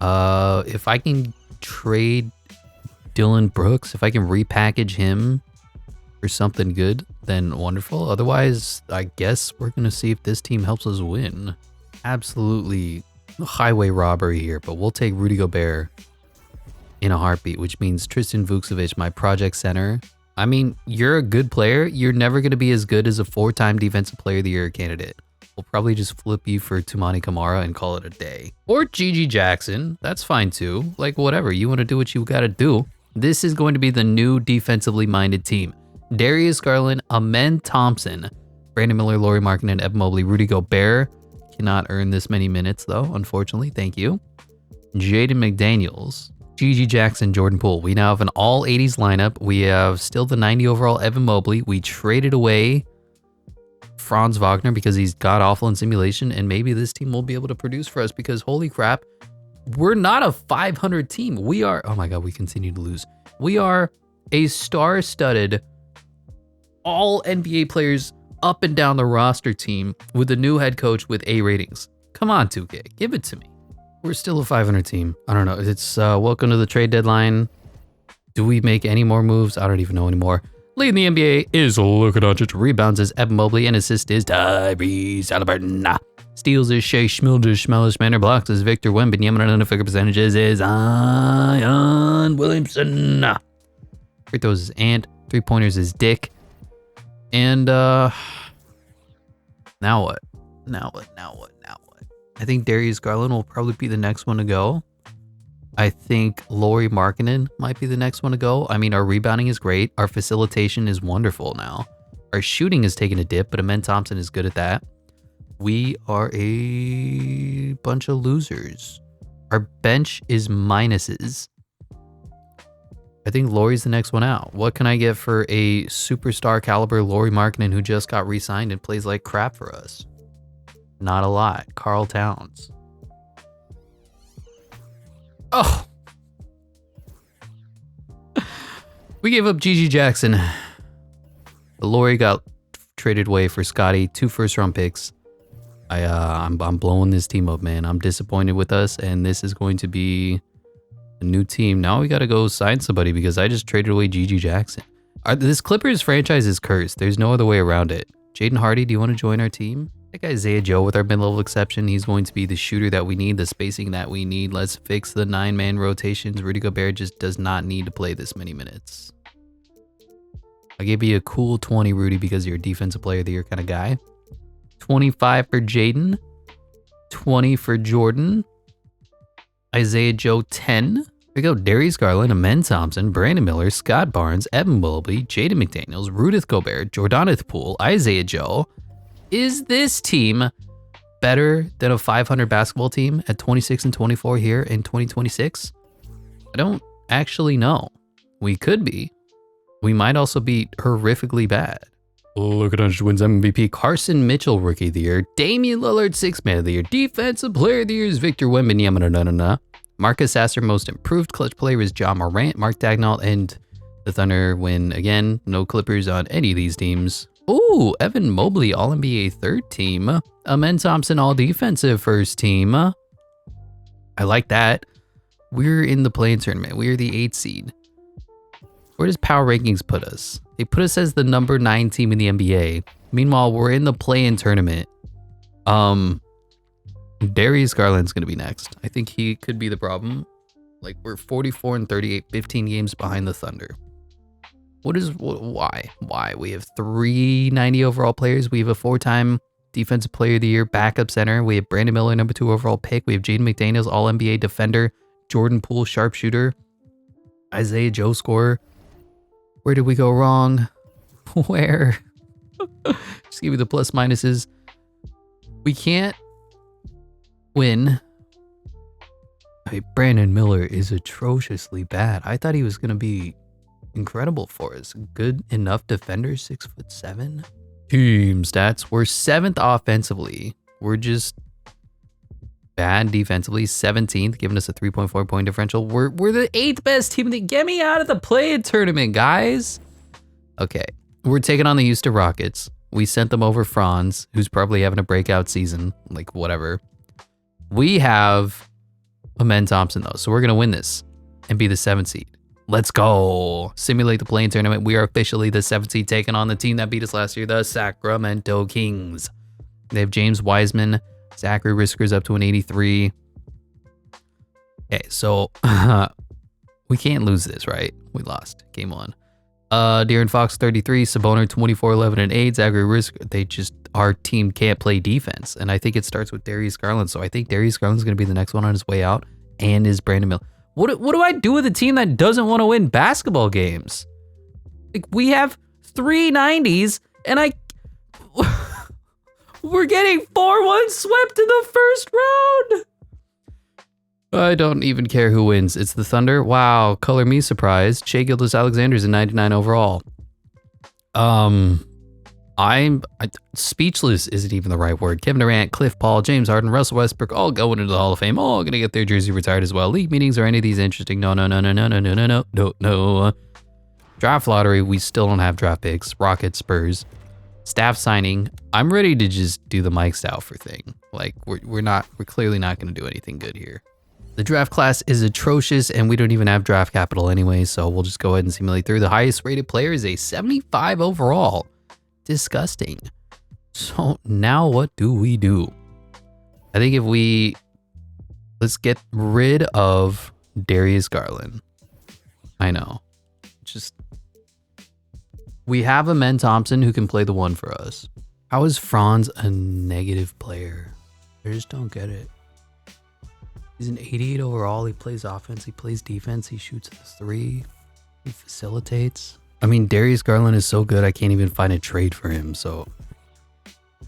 If I can trade Dylan Brooks, if I can repackage him for something good, then wonderful. Otherwise, I guess we're going to see if this team helps us win. Absolutely highway robbery here, but we'll take Rudy Gobert in a heartbeat, which means Tristan Vukcevic, my project center. I mean, you're a good player. You're never going to be as good as a 4-time defensive player of the year candidate. We'll probably just flip you for Tumani Kamara and call it a day. Or Gigi Jackson. That's fine too. Like, whatever. You want to do what you got to do. This is going to be the new defensively minded team. Darius Garland, Amen Thompson, Brandon Miller, Lauri Markkanen, Evan Mobley, Rudy Gobert. Cannot earn this many minutes though, unfortunately. Thank you. Jaden McDaniels, Gigi Jackson, Jordan Poole. We now have an all 80s lineup. We have still the 90 overall Evan Mobley. We traded away Franz Wagner because he's god awful in simulation, and maybe this team will be able to produce for us because holy crap, we're not a 500 team. We are, oh my god, we continue to lose. We are a star-studded, all NBA players up and down the roster team with a new head coach with A ratings. Come on, 2K, give it to me. We're still a 500 team. I don't know. It's welcome to the trade deadline. Do we make any more moves? I don't even know anymore. Leading the NBA is Luka Doncic. Rebounds is Evan Mobley, and assist is Tyrese Halliburton. Steals is Shea Schmeldish. Blocks is Victor Wembanyama. And figure percentages is Zion Williamson. Free throws is Ant. 3-pointers is Dick. And now what? Now what? I think Darius Garland will probably be the next one to go. I think Lauri Markkanen might be the next one to go. I mean, our rebounding is great. Our facilitation is wonderful now. Our shooting has taken a dip, but Amen Thompson is good at that. We are a bunch of losers. Our bench is minuses. I think Lauri's the next one out. What can I get for a superstar caliber Lauri Markkanen who just got re-signed and plays like crap for us? Not a lot. Karl Towns. Oh. We gave up Gigi Jackson. Lauri got traded away for Scotty, 2 first-round picks. I'm blowing this team up, man. I'm disappointed with us, and this is going to be a new team. Now we got to go sign somebody because I just traded away Gigi Jackson. This Clippers franchise is cursed. There's no other way around it. Jaden Hardy, do you want to join our team? I think Isaiah Joe with our mid-level exception. He's going to be the shooter that we need, the spacing that we need. Let's fix the 9-man rotations. Rudy Gobert just does not need to play this many minutes. I'll give you a cool 20, Rudy, because you're a defensive player of the year kind of guy. 25 for Jaden. 20 for Jordan. Isaiah Joe, 10. There we go. Darius Garland, Amen Thompson, Brandon Miller, Scott Barnes, Evan Willoughby, Jaden McDaniels, Rudith Gobert, Jordaneth Poole, Isaiah Joe. Is this team better than a 500 basketball team at 26 and 24 here in 2026? I don't actually know. We could be. We might also be horrifically bad. Look at us wins MVP. Carson Mitchell, Rookie of the Year. Damian Lillard, 6th Man of the Year. Defensive Player of the Year is Victor Wembanyama. Marcus Sasser, Most Improved Clutch Player is John Morant. Mark Daigneault and the Thunder win again. No Clippers on any of these teams. Ooh, Evan Mobley, All-NBA 3rd team. Amen Thompson, All-Defensive 1st team. I like that. We're in the play-in tournament. We're the 8th seed. Where does Power Rankings put us? They put us as the number 9 team in the NBA. Meanwhile, we're in the play-in tournament. Darius Garland's going to be next. I think he could be the problem. Like, we're 44 and 38, 15 games behind the Thunder. Why? We have 3 90 overall players. We have a 4-time Defensive Player of the Year backup center. We have Brandon Miller, number 2 overall pick. We have Jaden McDaniels, All-NBA defender. Jordan Poole, sharpshooter. Isaiah Joe, scorer. Where did we go wrong? Where? Just give me the plus minuses. We can't win. Hey, Brandon Miller is atrociously bad. I thought he was going to be incredible for us. Good enough defender, 6'7". Team stats. We're 7th offensively. We're just bad defensively. 17th, giving us a 3.4 point differential. We're the 8th best team. Get me out of the play-in tournament, guys. Okay, we're taking on the Houston Rockets. We sent them over Franz, who's probably having a breakout season. Like, whatever. We have Amen Thompson, though, so we're going to win this and be the 7th seed. Let's go. Simulate the play-in tournament. We are officially the 7th seed, taking on the team that beat us last year, the Sacramento Kings. They have James Wiseman. Zachary Risker's up to an 83. Okay, so we can't lose this, right? We lost. Game 1. De'Aaron Fox, 33. Sabonis, 24, 11, and 8. Zachary Risker, our team can't play defense. And I think it starts with Darius Garland. So I think Darius Garland's going to be the next one on his way out. And is Brandon Miller. What do I do with a team that doesn't want to win basketball games? Like, we have 3 90s, and we're getting 4-1 swept in the first round. I don't even care who wins. It's the Thunder. Wow, color me surprised. Shai Gilgeous-Alexander's a 99 overall. I'm speechless isn't even the right word. Kevin Durant, Cliff Paul, James Harden, Russell Westbrook, all going into the Hall of Fame, all going to get their jersey retired as well. League meetings, are any of these interesting? No. Draft lottery, we still don't have draft picks. Rockets, Spurs. Staff signing, I'm ready to just do the Mike Stauffer thing. Like, we're clearly not going to do anything good here. The draft class is atrocious, and we don't even have draft capital anyway, so we'll just go ahead and simulate through. The highest rated player is a 75 overall. Disgusting. So now what do we do? I think let's get rid of Darius Garland. I know. We have Amen Thompson who can play the 1 for us. How is Franz a negative player? I just don't get it. He's an 88 overall. He plays offense. He plays defense. He shoots the three. He facilitates. I mean, Darius Garland is so good, I can't even find a trade for him. So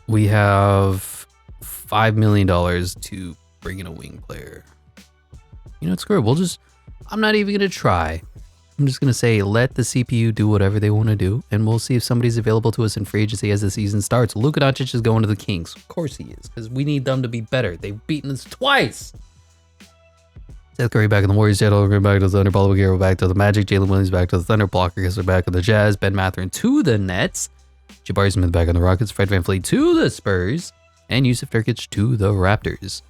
we have $5 million to bring in a wing player. You know what, screw it. I'm not even going to try. I'm just going to say, let the CPU do whatever they want to do, and we'll see if somebody's available to us in free agency as the season starts. Luka Doncic is going to the Kings. Of course he is, because we need them to be better. They've beaten us twice. Seth Curry back in the Warriors, Jett Holmgren back to the Thunder, Paulo Banchero back to the Magic, Jalen Williams back to the Thunder, Blocker Kessler back to the Jazz, Ben Mathurin to the Nets, Jabari Smith back on the Rockets, Fred VanVleet to the Spurs, and Yusuf Nurkic to the Raptors.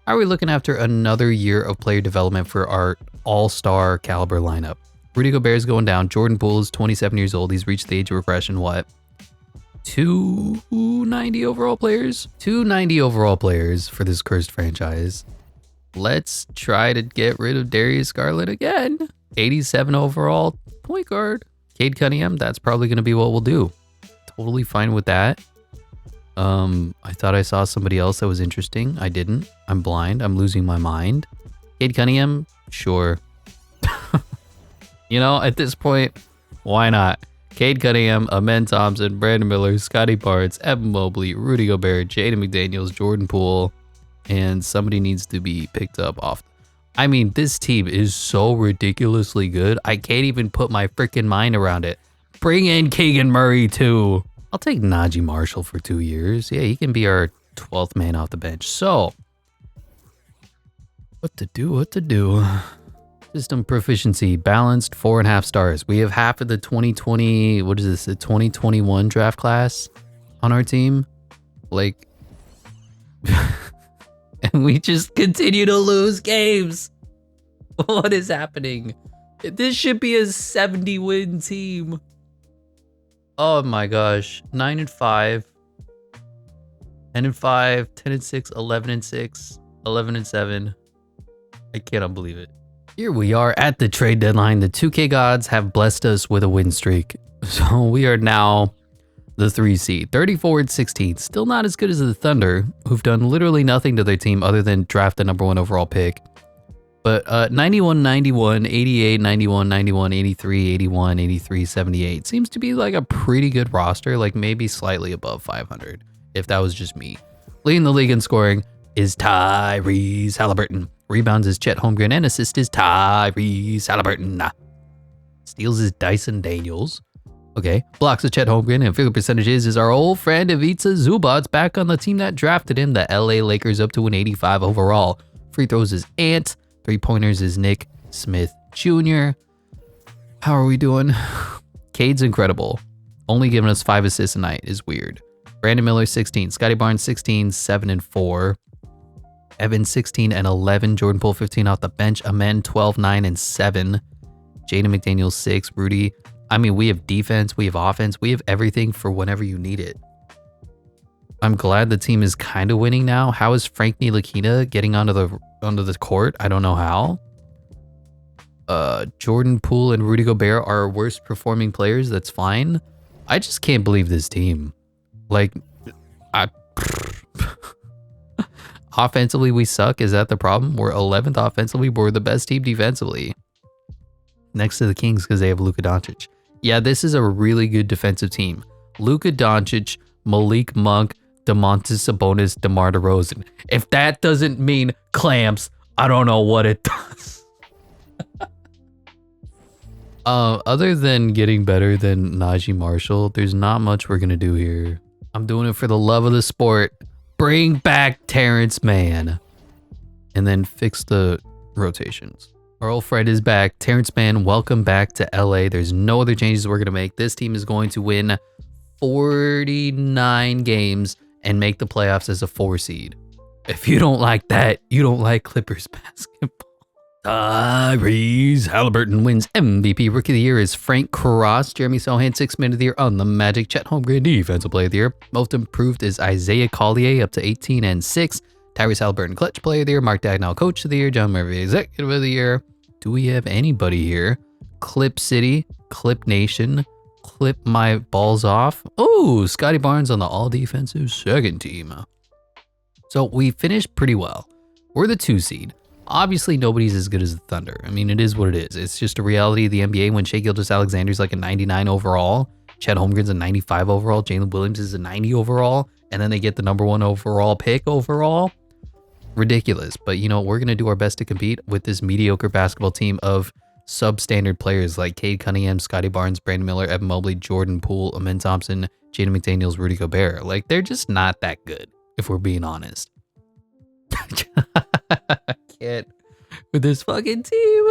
Are we looking after another year of player development for our all-star caliber lineup? Rudy Gobert is going down. Jordan Poole is 27 years old. He's reached the age of regression. What? 290 overall players? 290 overall players for this cursed franchise. Let's try to get rid of Darius Garland again. 87 overall point guard. Cade Cunningham, that's probably going to be what we'll do. Totally fine with that. I thought I saw somebody else that was interesting. I didn't. I'm blind. I'm losing my mind. Cade Cunningham, sure. You know, at this point, why not? Cade Cunningham, Amen Thompson, Brandon Miller, Scotty Barnes, Evan Mobley, Rudy Gobert, Jaden McDaniels, Jordan Poole, and somebody needs to be picked up off. I mean, this team is so ridiculously good. I can't even put my freaking mind around it. Bring in Keegan Murray too. I'll take Najee Marshall for 2 years. Yeah, he can be our 12th man off the bench. So, what to do? System proficiency, balanced 4.5 stars. We have half of the 2020, what is this, the 2021 draft class on our team. Like, and we just continue to lose games. What is happening? This should be a 70-win team. Oh my gosh. 9-5, 10-5, 10-6, 11-6, 11-7. I cannot believe it. Here we are at the trade deadline. The 2K gods have blessed us with a win streak. So we are now the 3 seed, 34-16. Still not as good as the Thunder, who've done literally nothing to their team other than draft the #1 overall pick. But 91-91, 88-91, 91, 83, 81, 83, 78 seems to be like a pretty good roster, like maybe slightly above 500, if that was just me. Leading the league in scoring is Tyrese Halliburton. Rebounds is Chet Holmgren, and assist is Tyrese Halliburton. Steals is Dyson Daniels. Okay, blocks is Chet Holmgren, and field percentages is our old friend Ivica Zubac back on the team that drafted him, the LA Lakers, up to an 85 overall. Free throws is Ant. 3-pointers is Nick Smith Jr. How are we doing? Cade's incredible. Only giving us 5 assists a night is weird. Brandon Miller 16, Scotty Barnes 16, 7-4. Evan 16 and 11. Jordan Poole 15 off the bench. Amen 12, 9 and 7. Jaden McDaniels 6. Rudy. I mean, we have defense, we have offense, we have everything for whenever you need it. I'm glad the team is kind of winning now. How is Frank Ntilikina getting onto the court? I don't know how. Jordan Poole and Rudy Gobert are our worst performing players. That's fine. I just can't believe this team. Like, offensively, we suck. Is that the problem? We're 11th offensively. We're the best team defensively. Next to the Kings because they have Luka Doncic. Yeah, this is a really good defensive team. Luka Doncic, Malik Monk, Domantas Sabonis, DeMar DeRozan. If that doesn't mean clamps, I don't know what it does. Other than getting better than Najee Marshall, there's not much we're going to do here. I'm doing it for the love of the sport. Bring back Terrence Mann. And then fix the rotations. Our old friend is back. Terrence Mann, welcome back to LA. There's no other changes we're going to make. This team is going to win 49 games and make the playoffs as a 4 seed. If you don't like that, you don't like Clippers basketball. Tyrese Halliburton wins MVP. Rookie of the Year is Frank Cross. Jeremy Sohan, 6th Man of the Year on the Magic. Chet Holmgren, Defensive Player of the Year. Most Improved is Isaiah Collier, up to 18 and 6. Tyrese Halliburton, Clutch Player of the Year. Mark Dagnall, Coach of the Year. John Murphy, Executive of the Year. Do we have anybody here? Clip City, Clip Nation, Clip My Balls Off. Oh, Scotty Barnes on the all-defensive 2nd team. So we finished pretty well. We're the 2 seed. Obviously, nobody's as good as the Thunder. I mean, it is what it is. It's just a reality of the NBA when Shai Gilgeous-Alexander's like a 99 overall, Chet Holmgren's a 95 overall, Jalen Williams is a 90 overall, and then they get the #1 overall pick overall. Ridiculous. But you know, we're going to do our best to compete with this mediocre basketball team of substandard players like Cade Cunningham, Scotty Barnes, Brandon Miller, Evan Mobley, Jordan Poole, Amen Thompson, Jaden McDaniels, Rudy Gobert. Like, they're just not that good, if we're being honest. I can't with this fucking team.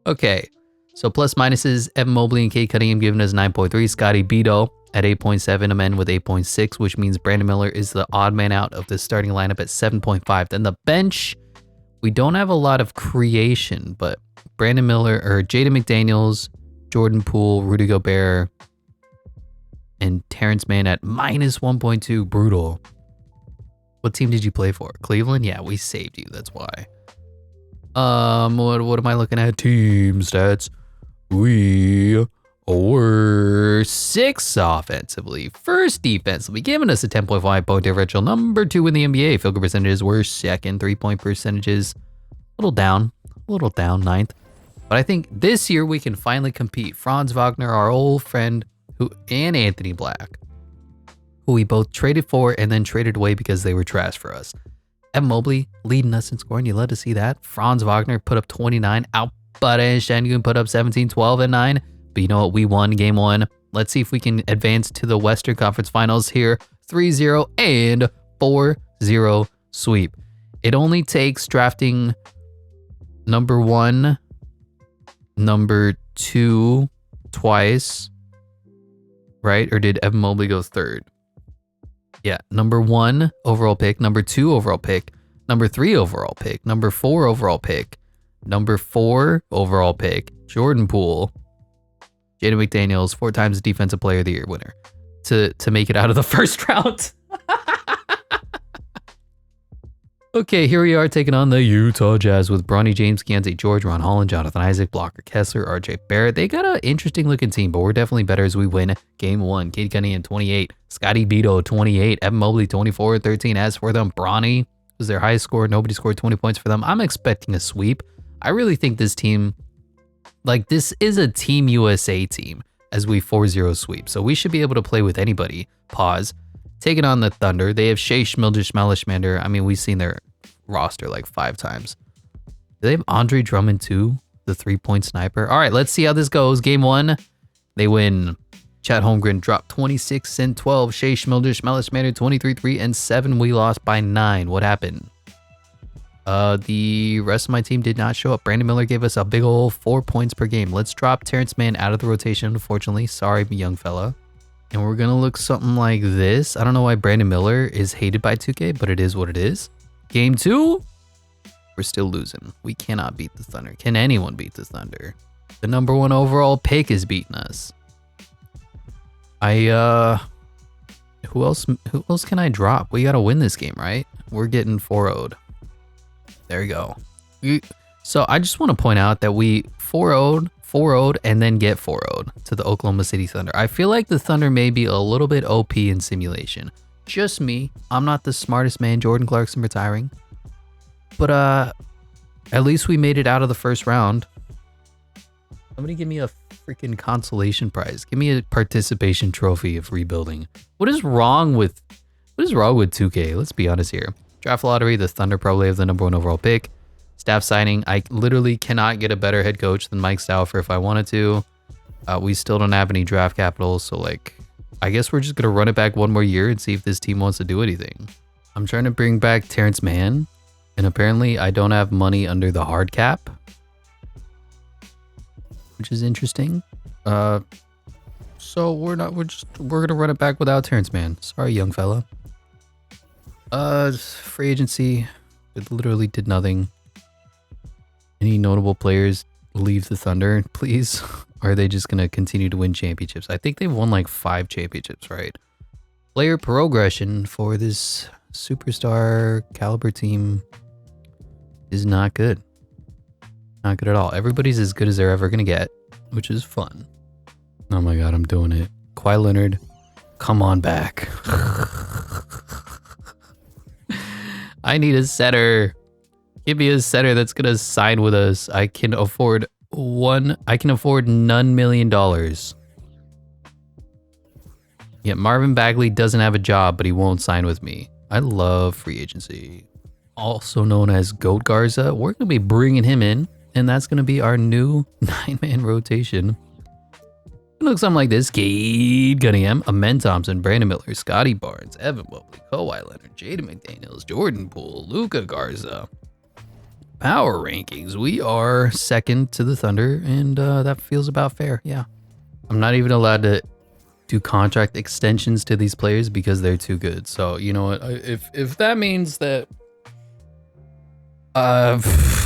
Okay, so plus minuses, Evan Mobley and Cade Cunningham giving us 9.3, Scotty Beto at 8.7, Amen with 8.6, which means Brandon Miller is the odd man out of the starting lineup at 7.5. Then the bench, we don't have a lot of creation, but Brandon Miller or Jaden McDaniels, Jordan Poole, Rudy Gobert, and Terrence Mann at minus 1.2. Brutal. What team did you play for? Cleveland? Yeah, we saved you. That's why. What am I looking at? Team stats. We were 6th offensively. 1st defensively, giving us a 10.5 point differential. #2 in the NBA. Field goal percentages were 2nd. 3-point percentages, a little down, 9th. But I think this year we can finally compete. Franz Wagner, our old friend, and Anthony Black, who we both traded for and then traded away because they were trash for us. Evan Mobley leading us in scoring. You love to see that. Franz Wagner put up 29. Alperen Şengün put up 17, 12, and 9. But you know what? We won game 1. Let's see if we can advance to the Western Conference Finals here. 3-0 and 4-0 sweep. It only takes drafting #1, #2 twice, right? Or did Evan Mobley go 3rd? Yeah, #1 overall pick, #2 overall pick, #3 overall pick, #4 overall pick, #4 overall pick, Jordan Poole, Jaden McDaniels, 4 times Defensive Player of the Year winner to make it out of the first round. Okay, here we are taking on the Utah Jazz with Bronny James, Keontae George, Ron Holland, Jonathan Isaac, Blocker Kessler, RJ Barrett. They got an interesting looking team, but we're definitely better as we win game 1. Cade Cunningham 28, Scotty Beto 28, Evan Mobley 24, 13. As for them, Bronny was their highest score. Nobody scored 20 points for them. I'm expecting a sweep. I really think this team, like, this is a Team USA team as we 4-0 sweep. So we should be able to play with anybody. Pause. Taking on the Thunder. They have Shai Gilgeous-Alexander. I mean, we've seen their roster like 5 times. Do they have Andre Drummond too? The 3-point sniper. All right, let's see how this goes. Game 1, they win. Chet Holmgren dropped 26 and 12. Shai Gilgeous-Alexander 23, 3 and 7. We lost by 9. What happened? The rest of my team did not show up. Brandon Miller gave us a big ol' 4 points per game. Let's drop Terrence Mann out of the rotation, unfortunately. Sorry, young fella. And we're going to look something like this. I don't know why Brandon Miller is hated by 2K, but it is what it is. Game 2, we're still losing. We cannot beat the Thunder. Can anyone beat the Thunder? The #1 overall pick is beating us. Who else can I drop? We got to win this game, right? We're getting 4-0'd. There we go. So I just want to point out that we 4-0'd, and then get 4-0'd to the Oklahoma City Thunder. I feel like the Thunder may be a little bit OP in simulation. Just me. I'm not the smartest man. Jordan Clarkson retiring. But at least we made it out of the first round. Somebody give me a freaking consolation prize. Give me a participation trophy of rebuilding. What is wrong with 2K? Let's be honest here. Draft lottery, the Thunder probably have the #1 overall pick. Staff signing, I literally cannot get a better head coach than Mike Stauffer if I wanted to. We still don't have any draft capital, so like, I guess we're just gonna run it back one more year and see if this team wants to do anything. I'm trying to bring back Terrence Mann, and apparently I don't have money under the hard cap, which is interesting. So we're gonna run it back without Terrence Mann. Sorry, young fella. Free agency, it literally did nothing. Any notable players leave the Thunder, please? Or are they just gonna continue to win championships? I think they've won like 5 championships, right? Player progression for this superstar caliber team is not good. Not good at all. Everybody's as good as they're ever gonna get, which is fun. Oh my god, I'm doing it. Kawhi Leonard, come on back. I need a setter. Give me a center that's gonna sign with us. I can afford none million dollars. Yeah, Marvin Bagley doesn't have a job, but he won't sign with me. I love free agency. Also known as Goat Garza. We're gonna be bringing him in, and that's gonna be our new 9-man rotation. It looks something like this. Cade Cunningham, Amen Thompson, Brandon Miller, Scotty Barnes, Evan Mobley, Kawhi Leonard, Jaden McDaniels, Jordan Poole, Luka Garza. Power rankings. We are second to the Thunder, and that feels about fair. Yeah. I'm not even allowed to do contract extensions to these players because they're too good. So, you know what? If that means that I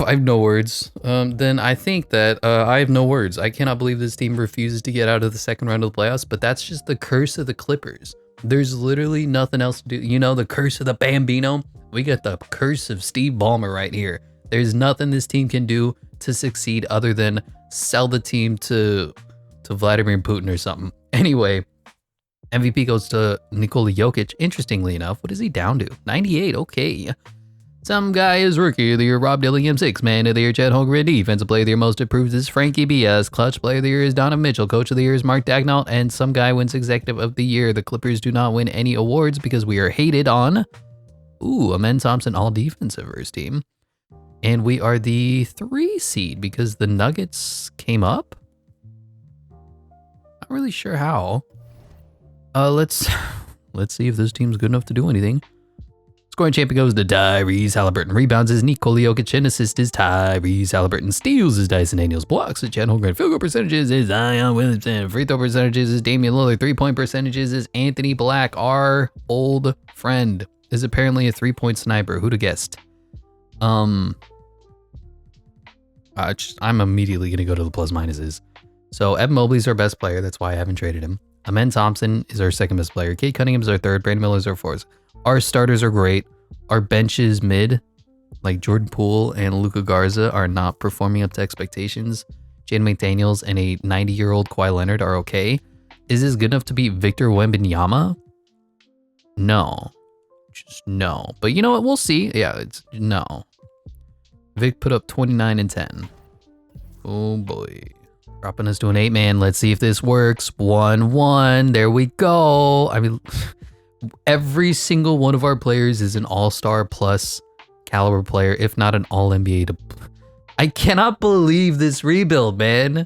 have no words, then I think that I have no words. I cannot believe this team refuses to get out of the second round of the playoffs, but that's just the curse of the Clippers. There's literally nothing else to do. You know, the curse of the Bambino? We got the curse of Steve Ballmer right here. There's nothing this team can do to succeed other than sell the team to Vladimir Putin or something. Anyway, MVP goes to Nikola Jokic. Interestingly enough, what is he down to? 98, okay. Some guy is Rookie of the Year, Rob Dillingham. 6 Man of the Year, Chet Holmgren. Defensive Player of the Year, Most Improved is Frankie B.S. Clutch Player of the Year is Donovan Mitchell. Coach of the Year is Mark Daigneault. And some guy wins Executive of the Year. The Clippers do not win any awards because we are hated on. Ooh, Amen Thompson All Defensive First Team. And we are the 3 seed because the Nuggets came up. Not really sure how. Let's see if this team's good enough to do anything. Scoring champion goes to Tyrese Halliburton. Rebounds is Nikola Jokic. And assist is Tyrese Halliburton. Steals is Dyson Daniels. Blocks is Chet Holmgren. Field goal percentages is Zion Williamson. Free throw percentages is Damian Lillard. 3-point percentages is Anthony Black. Our old friend is apparently a 3-point sniper. Who'd have guessed? I'm immediately gonna go to the plus minuses. So Evan Mobley's our best player. That's why I haven't traded him. Amen Thompson is our second best player. Cade Cunningham is our third. Brandon Miller is our fourth. Our starters are great. Our bench is mid. Like Jordan Poole and Luka Garza are not performing up to expectations. Jaden McDaniels and a 90-year-old Kawhi Leonard are okay. Is this good enough to beat Victor Wembanyama? No. Just no. But you know what? We'll see. Yeah, it's no. Vic put up 29 and 10. Oh boy. Dropping us to an 8-man. Let's see if this works. 1-1. There we go. I mean, every single one of our players is an all-star plus caliber player, if not an all-NBA. I cannot believe this rebuild, man.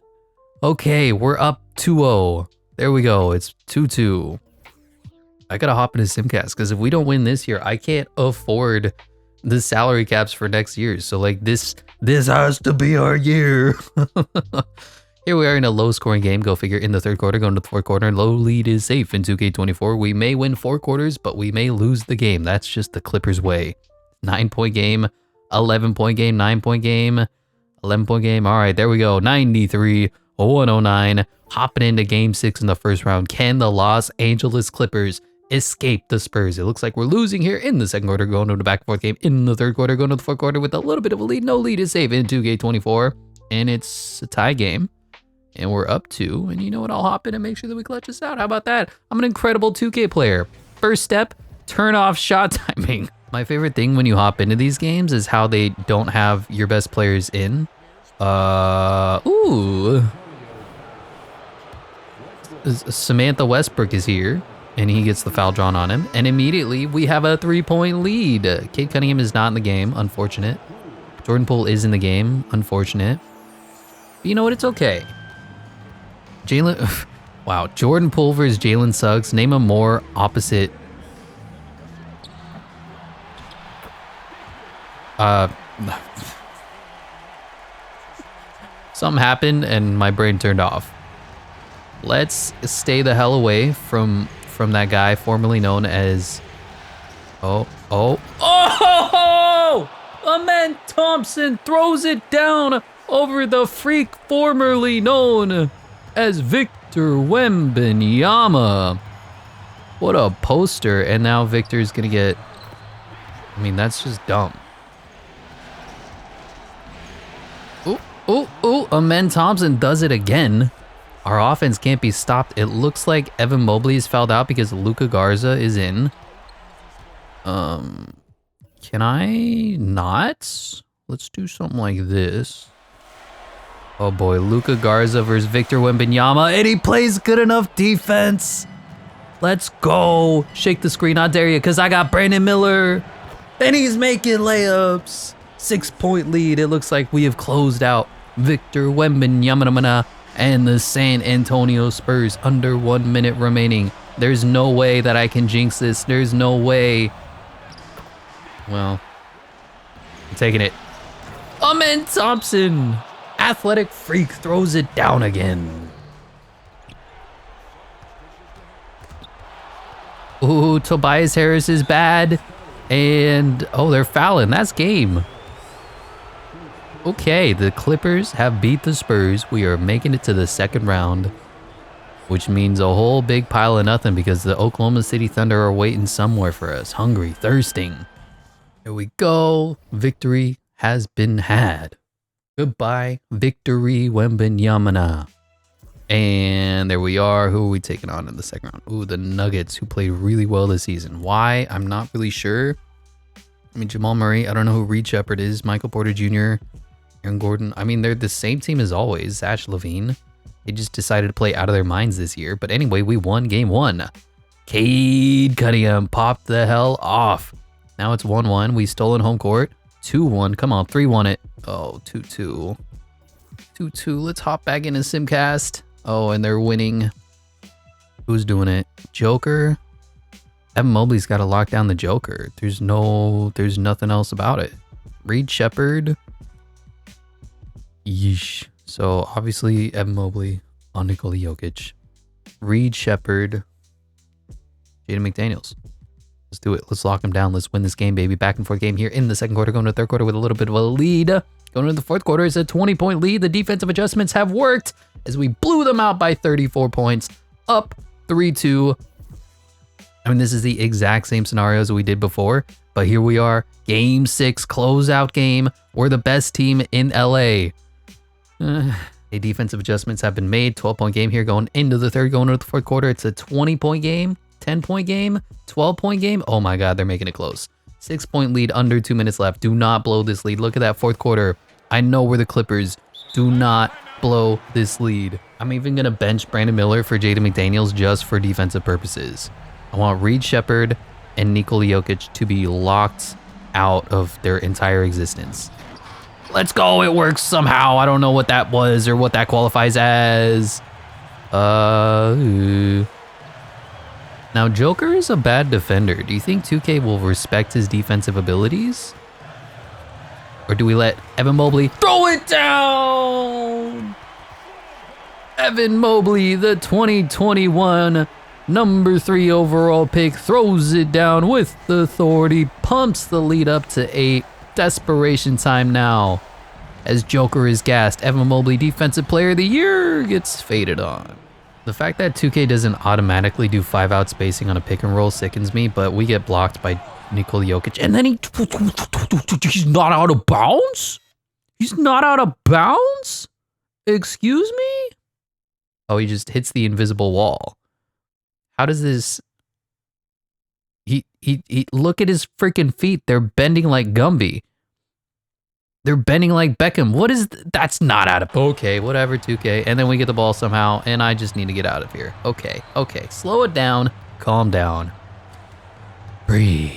Okay, we're up 2-0. There we go. It's 2-2. I gotta hop into Simcast because if we don't win this year, I can't afford the salary caps for next year. So like this has to be our year. Here we are in a low-scoring game. Go figure. In the third quarter, going to the fourth quarter. Low lead is safe in 2K24. We may win 4 quarters, but we may lose the game. That's just the Clippers' way. 9-point game, 11-point game, 9-point game, 11-point game. All right, there we go. 93-109. Hopping into Game 6 in the first round. Can the Los Angeles Clippers escape the Spurs? It looks like we're losing here in the second quarter, going to the back and forth game in the third quarter, going to the fourth quarter with a little bit of a lead. No lead is safe in 2K24, and it's a tie game. And we're up 2, and you know what? I'll hop in and make sure that we clutch this out. How about that? I'm an incredible 2K player. First step, turn off shot timing. My favorite thing when you hop into these games is how they don't have your best players in. Samantha Westbrook is here, and he gets the foul drawn on him. And immediately, we have a 3-point lead. Cade Cunningham is not in the game, unfortunate. Jordan Poole is in the game, unfortunate. But you know what? It's okay. Wow, Jordan Poole versus Jalen Suggs. Name a more opposite. Something happened and my brain turned off. Let's stay the hell away from that guy formerly known as. Oh! Amen Thompson throws it down over the freak formerly known as Victor Wembanyama. What a poster. And now Victor's gonna get. I mean, that's just dumb. Ooh, Amen Thompson does it again. Our offense can't be stopped. It looks like Evan Mobley is fouled out because Luka Garza is in. Can I not? Let's do something like this. Oh boy, Luka Garza versus Victor Wembanyama, and he plays good enough defense. Let's go. Shake the screen, I dare you, because I got Brandon Miller, and he's making layups. 6-point lead. It looks like we have closed out Victor Wembanyama and the San Antonio Spurs under 1 minute remaining. There's no way that I can jinx this. There's no way. Well, I'm taking it. Amen Thompson, athletic freak, throws it down again. Ooh, Tobias Harris is bad. And, oh, they're fouling. That's game. Okay, the Clippers have beat the Spurs. We are making it to the second round, which means a whole big pile of nothing because the Oklahoma City Thunder are waiting somewhere for us, hungry, thirsting. Here we go. Victory has been had. Goodbye, Victory Wembanyama. And there we are. Who are we taking on in the second round? Ooh, the Nuggets, who played really well this season. Why? I'm not really sure. I mean, Jamal Murray. I don't know who Reed Shepard is. Michael Porter Jr., Aaron Gordon. I mean, they're the same team as always. Zach LaVine. They just decided to play out of their minds this year. But anyway, we won game 1. Cade Cunningham popped the hell off. Now it's 1-1. We stolen home court. 2-1. Come on, 3-1 it. Oh, 2-2. 2-2. Let's hop back into Simcast. Oh, and they're winning. Who's doing it? Joker? Evan Mobley's got to lock down the Joker. There's nothing else about it. Reed Shepard. Yeesh. So obviously Evan Mobley on Nikola Jokic. Reed Shepard. Jaden McDaniels. Let's do it. Let's lock him down. Let's win this game, baby. Back and forth game here in the second quarter. Going to the third quarter with a little bit of a lead. Going into the fourth quarter, it's a 20-point lead. The defensive adjustments have worked as we blew them out by 34 points. Up 3-2. I mean, this is the exact same scenarios that we did before, but here we are. Game 6 closeout game. We're the best team in LA. Defensive adjustments have been made. 12-point game here going into the third, going into the fourth quarter. It's a 20-point game, 10-point game, 12-point game. Oh my God, they're making it close. 6-point lead, under 2 minutes left. Do not blow this lead. Look at that fourth quarter. I know we're the Clippers. Do not blow this lead. I'm even going to bench Brandon Miller for Jaden McDaniels just for defensive purposes. I want Reed Shepard and Nikola Jokic to be locked out of their entire existence. Let's go. It works somehow. I don't know what that was or what that qualifies as. Now, Joker is a bad defender. Do you think 2K will respect his defensive abilities? Or do we let Evan Mobley throw it down? Evan Mobley, the 2021 number 3 overall pick, throws it down with authority, pumps the lead up to 8. Desperation time now as Joker is gassed. Evan Mobley, defensive player of the year, gets faded on. The fact that 2K doesn't automatically do 5-out spacing on a pick and roll sickens me, but we get blocked by Nikola Jokic, and then he's not out of bounds? He's not out of bounds? Excuse me? Oh, he just hits the invisible wall. How does this... He look at his freaking feet. They're bending like Gumby. They're bending like Beckham. What is... That's not out of... Okay, whatever, 2K. And then we get the ball somehow, and I just need to get out of here. Okay. Slow it down. Calm down. Breathe.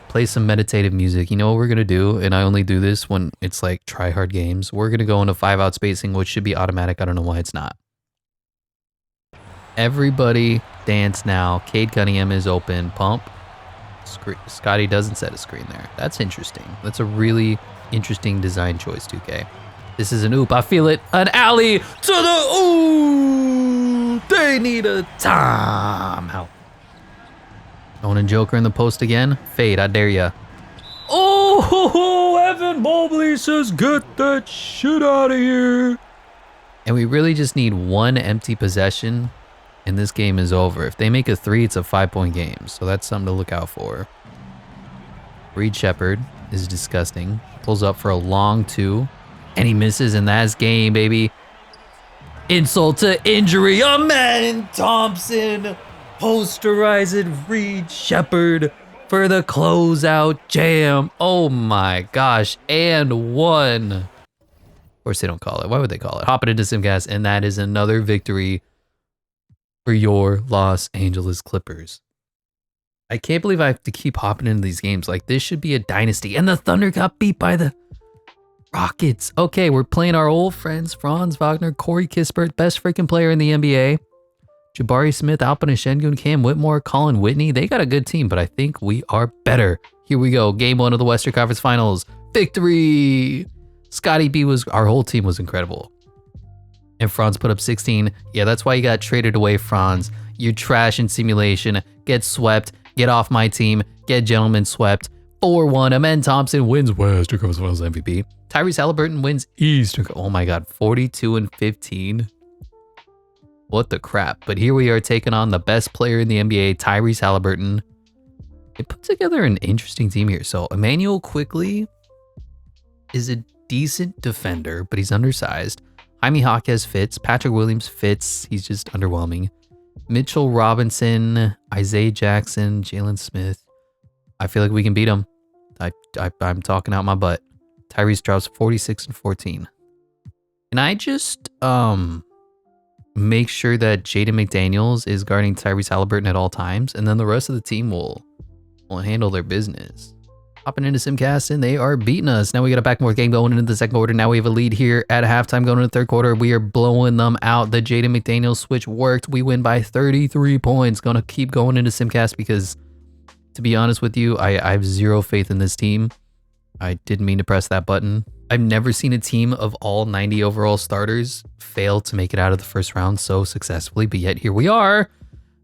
Play some meditative music. You know what we're going to do? And I only do this when it's like try-hard games. We're going to go into 5-out spacing, which should be automatic. I don't know why it's not. Everybody dance now. Cade Cunningham is open. Pump. Scotty doesn't set a screen there. That's interesting. That's a really interesting design choice, 2K. This is an oop. I feel it. An alley to the... Ooh! They need a timeout. Going and Joker in the post again. Fade, I dare ya. Oh, Evan Mobley says, get that shit out of here. And we really just need one empty possession, and this game is over. If they make a 3, it's a 5-point game. So that's something to look out for. Reed Shepard is disgusting. Pulls up for a long 2, and he misses, and that's game, baby. Insult to injury. Amen Thompson. Posterized Reed Shepard for the closeout jam. Oh my gosh. And one. Of course they don't call it. Why would they call it? Hopping into Simcast, and that is another victory for your Los Angeles Clippers. I can't believe I have to keep hopping into these games. Like, this should be a dynasty. And the Thunder got beat by the Rockets. Okay, we're playing our old friends, Franz Wagner, Corey Kispert, best freaking player in the NBA. Jabari Smith, Alpana Şengün, Cam Whitmore, Colin Whitney. They got a good team, but I think we are better. Here we go. Game 1 of the Western Conference Finals. Victory! Scotty B was, our whole team was incredible. And Franz put up 16. Yeah, that's why you got traded away, Franz. You're trash in simulation. Get swept. Get off my team. Get gentlemen swept. 4-1. Amen Thompson wins Western Conference Finals MVP. Tyrese Halliburton wins Eastern. Oh my God, 42-15. What the crap? But here we are taking on the best player in the NBA, Tyrese Halliburton. They put together an interesting team here. So Emmanuel Quickley is a decent defender, but he's undersized. Jaime Jaquez fits. Patrick Williams fits. He's just underwhelming. Mitchell Robinson, Isaiah Jackson, Jalen Smith. I feel like we can beat him. I'm talking out my butt. Tyrese drops 46 and 14. Can I just make sure that Jaden McDaniels is guarding Tyrese Halliburton at all times, and then the rest of the team will handle their business? Hopping into Simcast, and they are beating us. Now we got a back and forth game going into the second quarter. Now we have a lead here at halftime going into the third quarter. We are blowing them out. The Jaden McDaniels switch worked. We win by 33 points. Gonna keep going into Simcast because, to be honest with you, I have zero faith in this team. I didn't mean to press that button. I've never seen a team of all 90 overall starters fail to make it out of the first round so successfully, but yet here we are.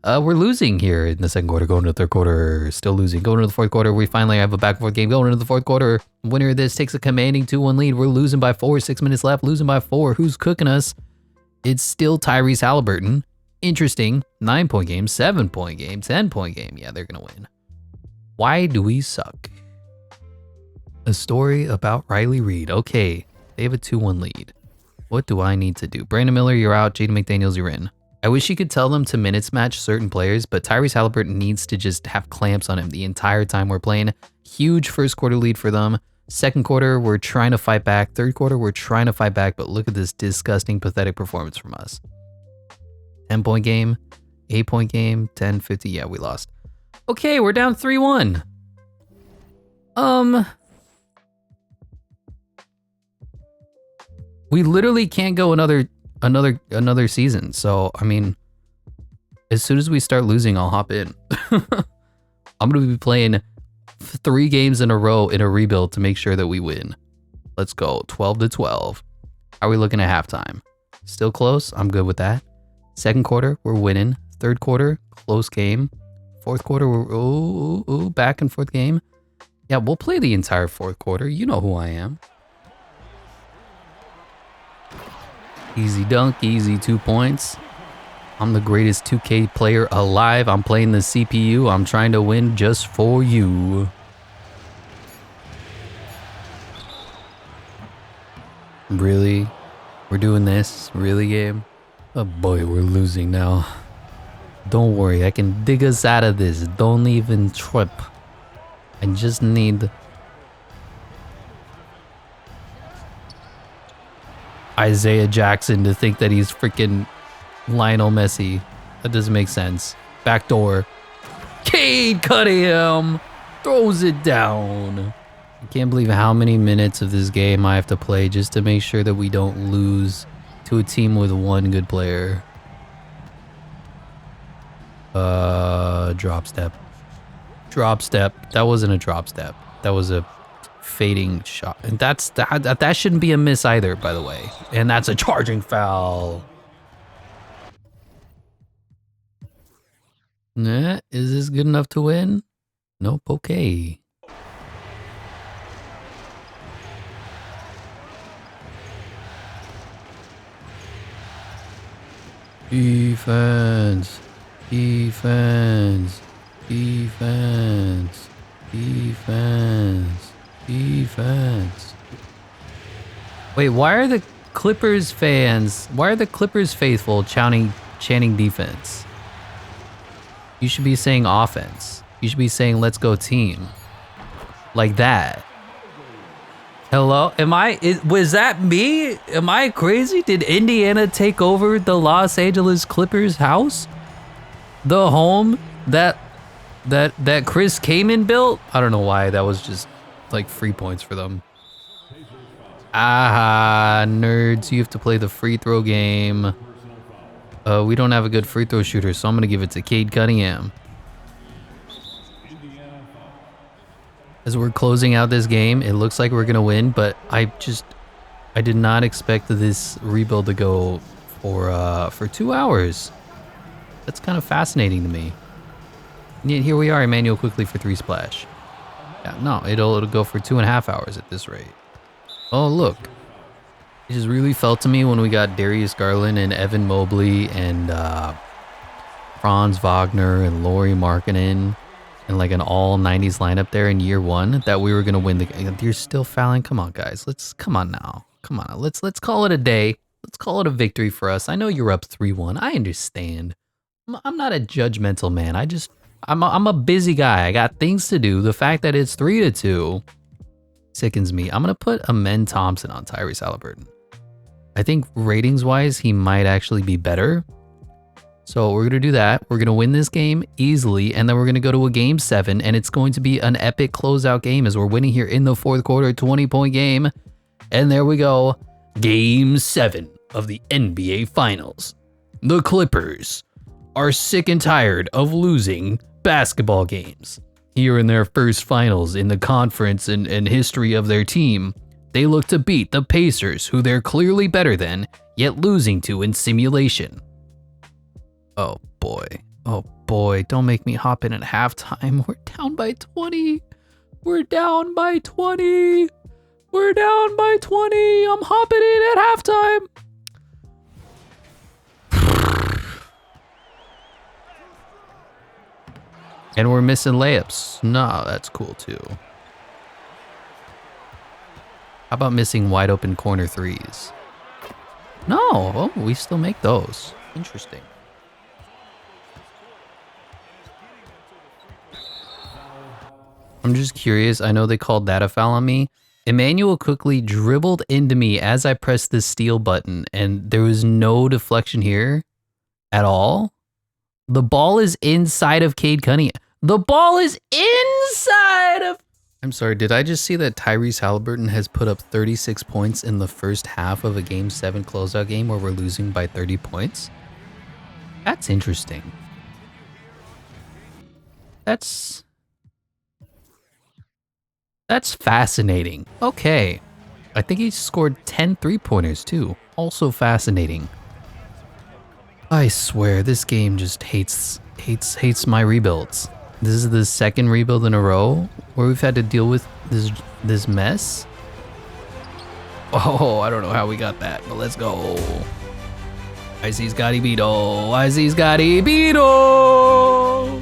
We're losing here in the second quarter, going into the third quarter, still losing. Going into the fourth quarter, we finally have a back and forth game. Going into the fourth quarter, winner of this takes a commanding 2-1 lead. We're losing by 4, 6 minutes left, losing by 4. Who's cooking us? It's still Tyrese Halliburton. Interesting. 9-point game, 7-point game, 10-point game. Yeah, they're going to win. Why do we suck? A story about Riley Reid. Okay, they have a 2-1 lead. What do I need to do? Brandon Miller, you're out. Jaden McDaniels, you're in. I wish you could tell them to minutes match certain players, but Tyrese Halliburton needs to just have clamps on him the entire time we're playing. Huge first quarter lead for them. Second quarter, we're trying to fight back. Third quarter, we're trying to fight back, but look at this disgusting, pathetic performance from us. 10-point game, 8-point game, 10-50. Yeah, we lost. Okay, we're down 3-1. We literally can't go another season. So, I mean, as soon as we start losing, I'll hop in. I'm going to be playing 3 games in a row in a rebuild to make sure that we win. Let's go. 12-12. How are we looking at halftime? Still close. I'm good with that. Second quarter, we're winning. Third quarter, close game. Fourth quarter, we're back and forth game. Yeah, we'll play the entire fourth quarter. You know who I am. Easy dunk, easy 2 points. I'm the greatest 2K player alive. I'm playing the CPU. I'm trying to win just for you. Really? We're doing this? Really, game? Oh boy, we're losing now. Don't worry, I can dig us out of this. Don't even trip. I just need Isaiah Jackson to think that he's freaking Lionel Messi. That doesn't make sense. Backdoor. Cade Cunningham throws it down. I can't believe how many minutes of this game I have to play just to make sure that we don't lose to a team with 1 good player. Drop step. Drop step. That wasn't a drop step. That was a fading shot, and that shouldn't be a miss either, by the way. And that's a charging foul. Nah, is this good enough to win? Nope. Okay. Defense. Defense. Defense. Defense. Defense. Wait, why are the Clippers faithful chanting defense? You should be saying offense. You should be saying, let's go team. Like that. Hello? Was that me? Am I crazy? Did Indiana take over the Los Angeles Clippers house? The home that Chris Kaman built? I don't know why that was just like free points for them. Ah, nerds, you have to play the free throw game. We don't have a good free throw shooter, so I'm gonna give it to Cade Cunningham. As we're closing out this game, it looks like we're gonna win, but I did not expect this rebuild to go for 2 hours. That's kind of fascinating to me. And yet here we are, Emmanuel quickly for 3 splash. Yeah, no, it'll go for 2.5 hours at this rate. Oh look, it just really felt to me when we got Darius Garland and Evan Mobley and Franz Wagner and Lauri Markkanen and like an all 90s lineup there in year 1 that we were gonna win the game. You're still fouling. Come on, guys. Come on now. Let's call it a day. Let's call it a victory for us. I know you're up 3-1. I understand. I'm not a judgmental man. I'm a busy guy. I got things to do. The fact that it's 3-2 sickens me. I'm gonna put Amen Thompson on Tyrese Haliburton. I think ratings wise, he might actually be better. So we're gonna do that. We're gonna win this game easily, and then we're gonna go to a game 7, and it's going to be an epic closeout game as we're winning here in the 4th quarter, 20-point game. And there we go. Game 7 of the NBA Finals. The Clippers are sick and tired of losing basketball games. Here in their first finals in the conference and history of their team, they look to beat the Pacers, who they're clearly better than, yet losing to in simulation. Oh boy, don't make me hop in at halftime. We're down by 20. We're down by 20. We're down by 20. I'm hopping in at halftime. And we're missing layups. No, that's cool too. How about missing wide open corner threes? No, oh, we still make those. Interesting. I'm just curious. I know they called that a foul on me. Emmanuel quickly dribbled into me as I pressed the steal button, and there was no deflection here at all. The ball is inside of Cade Cunningham. The ball is inside of... I'm sorry, did I just see that Tyrese Haliburton has put up 36 points in the first half of a Game 7 closeout game where we're losing by 30 points? That's interesting. That's fascinating. Okay. I think he scored 10 3-pointers too. Also fascinating. I swear, this game just hates my rebuilds. This is the second rebuild in a row where we've had to deal with this mess. Oh, I don't know how we got that, but let's go. I see Scotty Beto. I see Scotty Beto.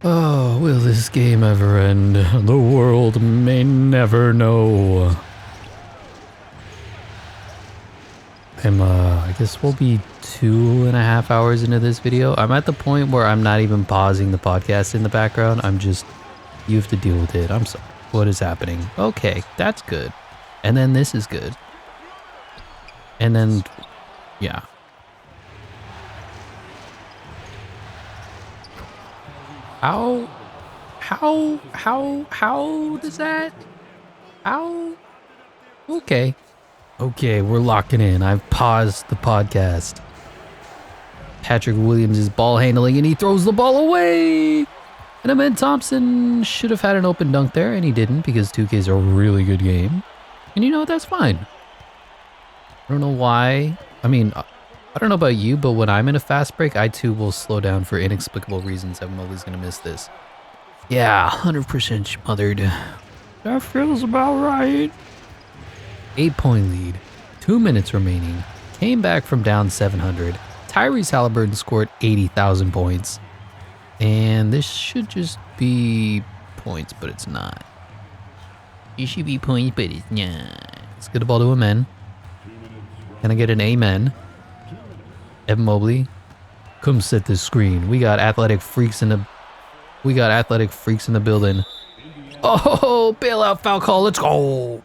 Oh, will this game ever end? The world may never know. I guess we'll be 2.5 hours into this video. I'm at the point where I'm not even pausing the podcast in the background. You have to deal with it. I'm sorry. What is happening? Okay, that's good. And then this is good. And then, yeah. How does that? How? Okay, we're locking in. I've paused the podcast. Patrick Williams is ball handling and he throws the ball away. And Amen Thompson should have had an open dunk there and he didn't because 2K is a really good game. And you know what? That's fine. I don't know why. I mean, I don't know about you, but when I'm in a fast break, I too will slow down for inexplicable reasons. I'm always going to miss this. Yeah, 100% smothered. That feels about right. 8-point lead. 2 minutes remaining. Came back from down 700. Tyrese Haliburton scored 80,000 points. And this should just be points, but it's not. It should be points, but it's not. Let's get the ball to a man. Can I get an amen? Evan Mobley, come set this screen. We got athletic freaks in the building. Oh, bailout foul call. Let's go.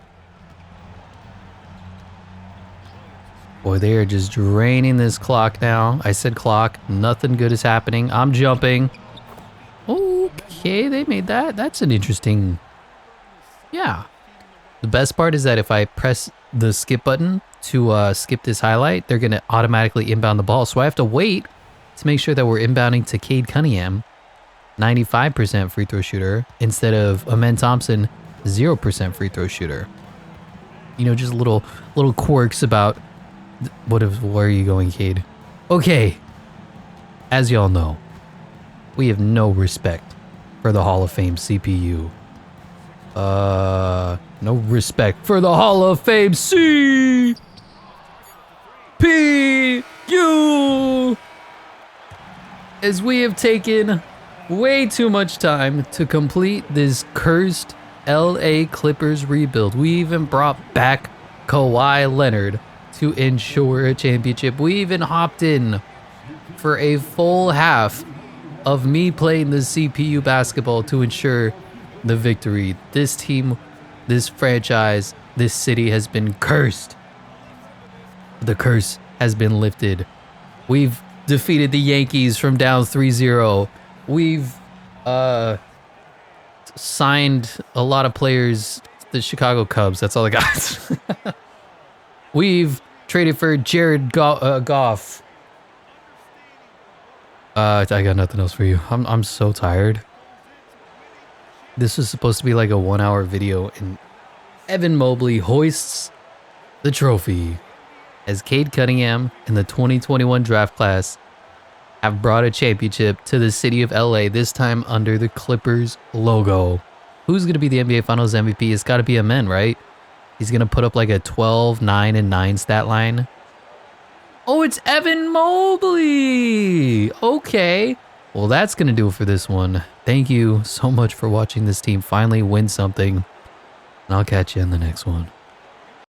Boy, they are just draining this clock now. I said clock. Nothing good is happening. I'm jumping. Okay, they made that. That's an interesting... Yeah. The best part is that if I press the skip button to skip this highlight, they're going to automatically inbound the ball. So I have to wait to make sure that we're inbounding to Cade Cunningham, 95% free throw shooter, instead of Amen Thompson, 0% free throw shooter. You know, just little quirks about where are you going, Cade? Okay. As y'all know, we have no respect for the Hall of Fame CPU. No respect for the Hall of Fame CPU. As we have taken way too much time to complete this cursed LA Clippers rebuild. We even brought back Kawhi Leonard to ensure a championship. We even hopped in for a full half of me playing the CPU basketball to ensure the victory. This team, this franchise, this city has been cursed. The curse has been lifted. We've defeated the Yankees from down 3-0. We've signed a lot of players, the Chicago Cubs. That's all I got. We've traded for Jared Goff. I got nothing else for you. I'm so tired. This was supposed to be like a 1-hour video, and Evan Mobley hoists the trophy as Cade Cunningham and the 2021 draft class have brought a championship to the city of LA, this time under the Clippers logo. Who's going to be the NBA Finals MVP? It's got to be Amen, right? He's going to put up like a 12, 9, and 9 stat line. Oh, it's Evan Mobley. Okay. Well, that's going to do it for this one. Thank you so much for watching this team finally win something. And I'll catch you in the next one.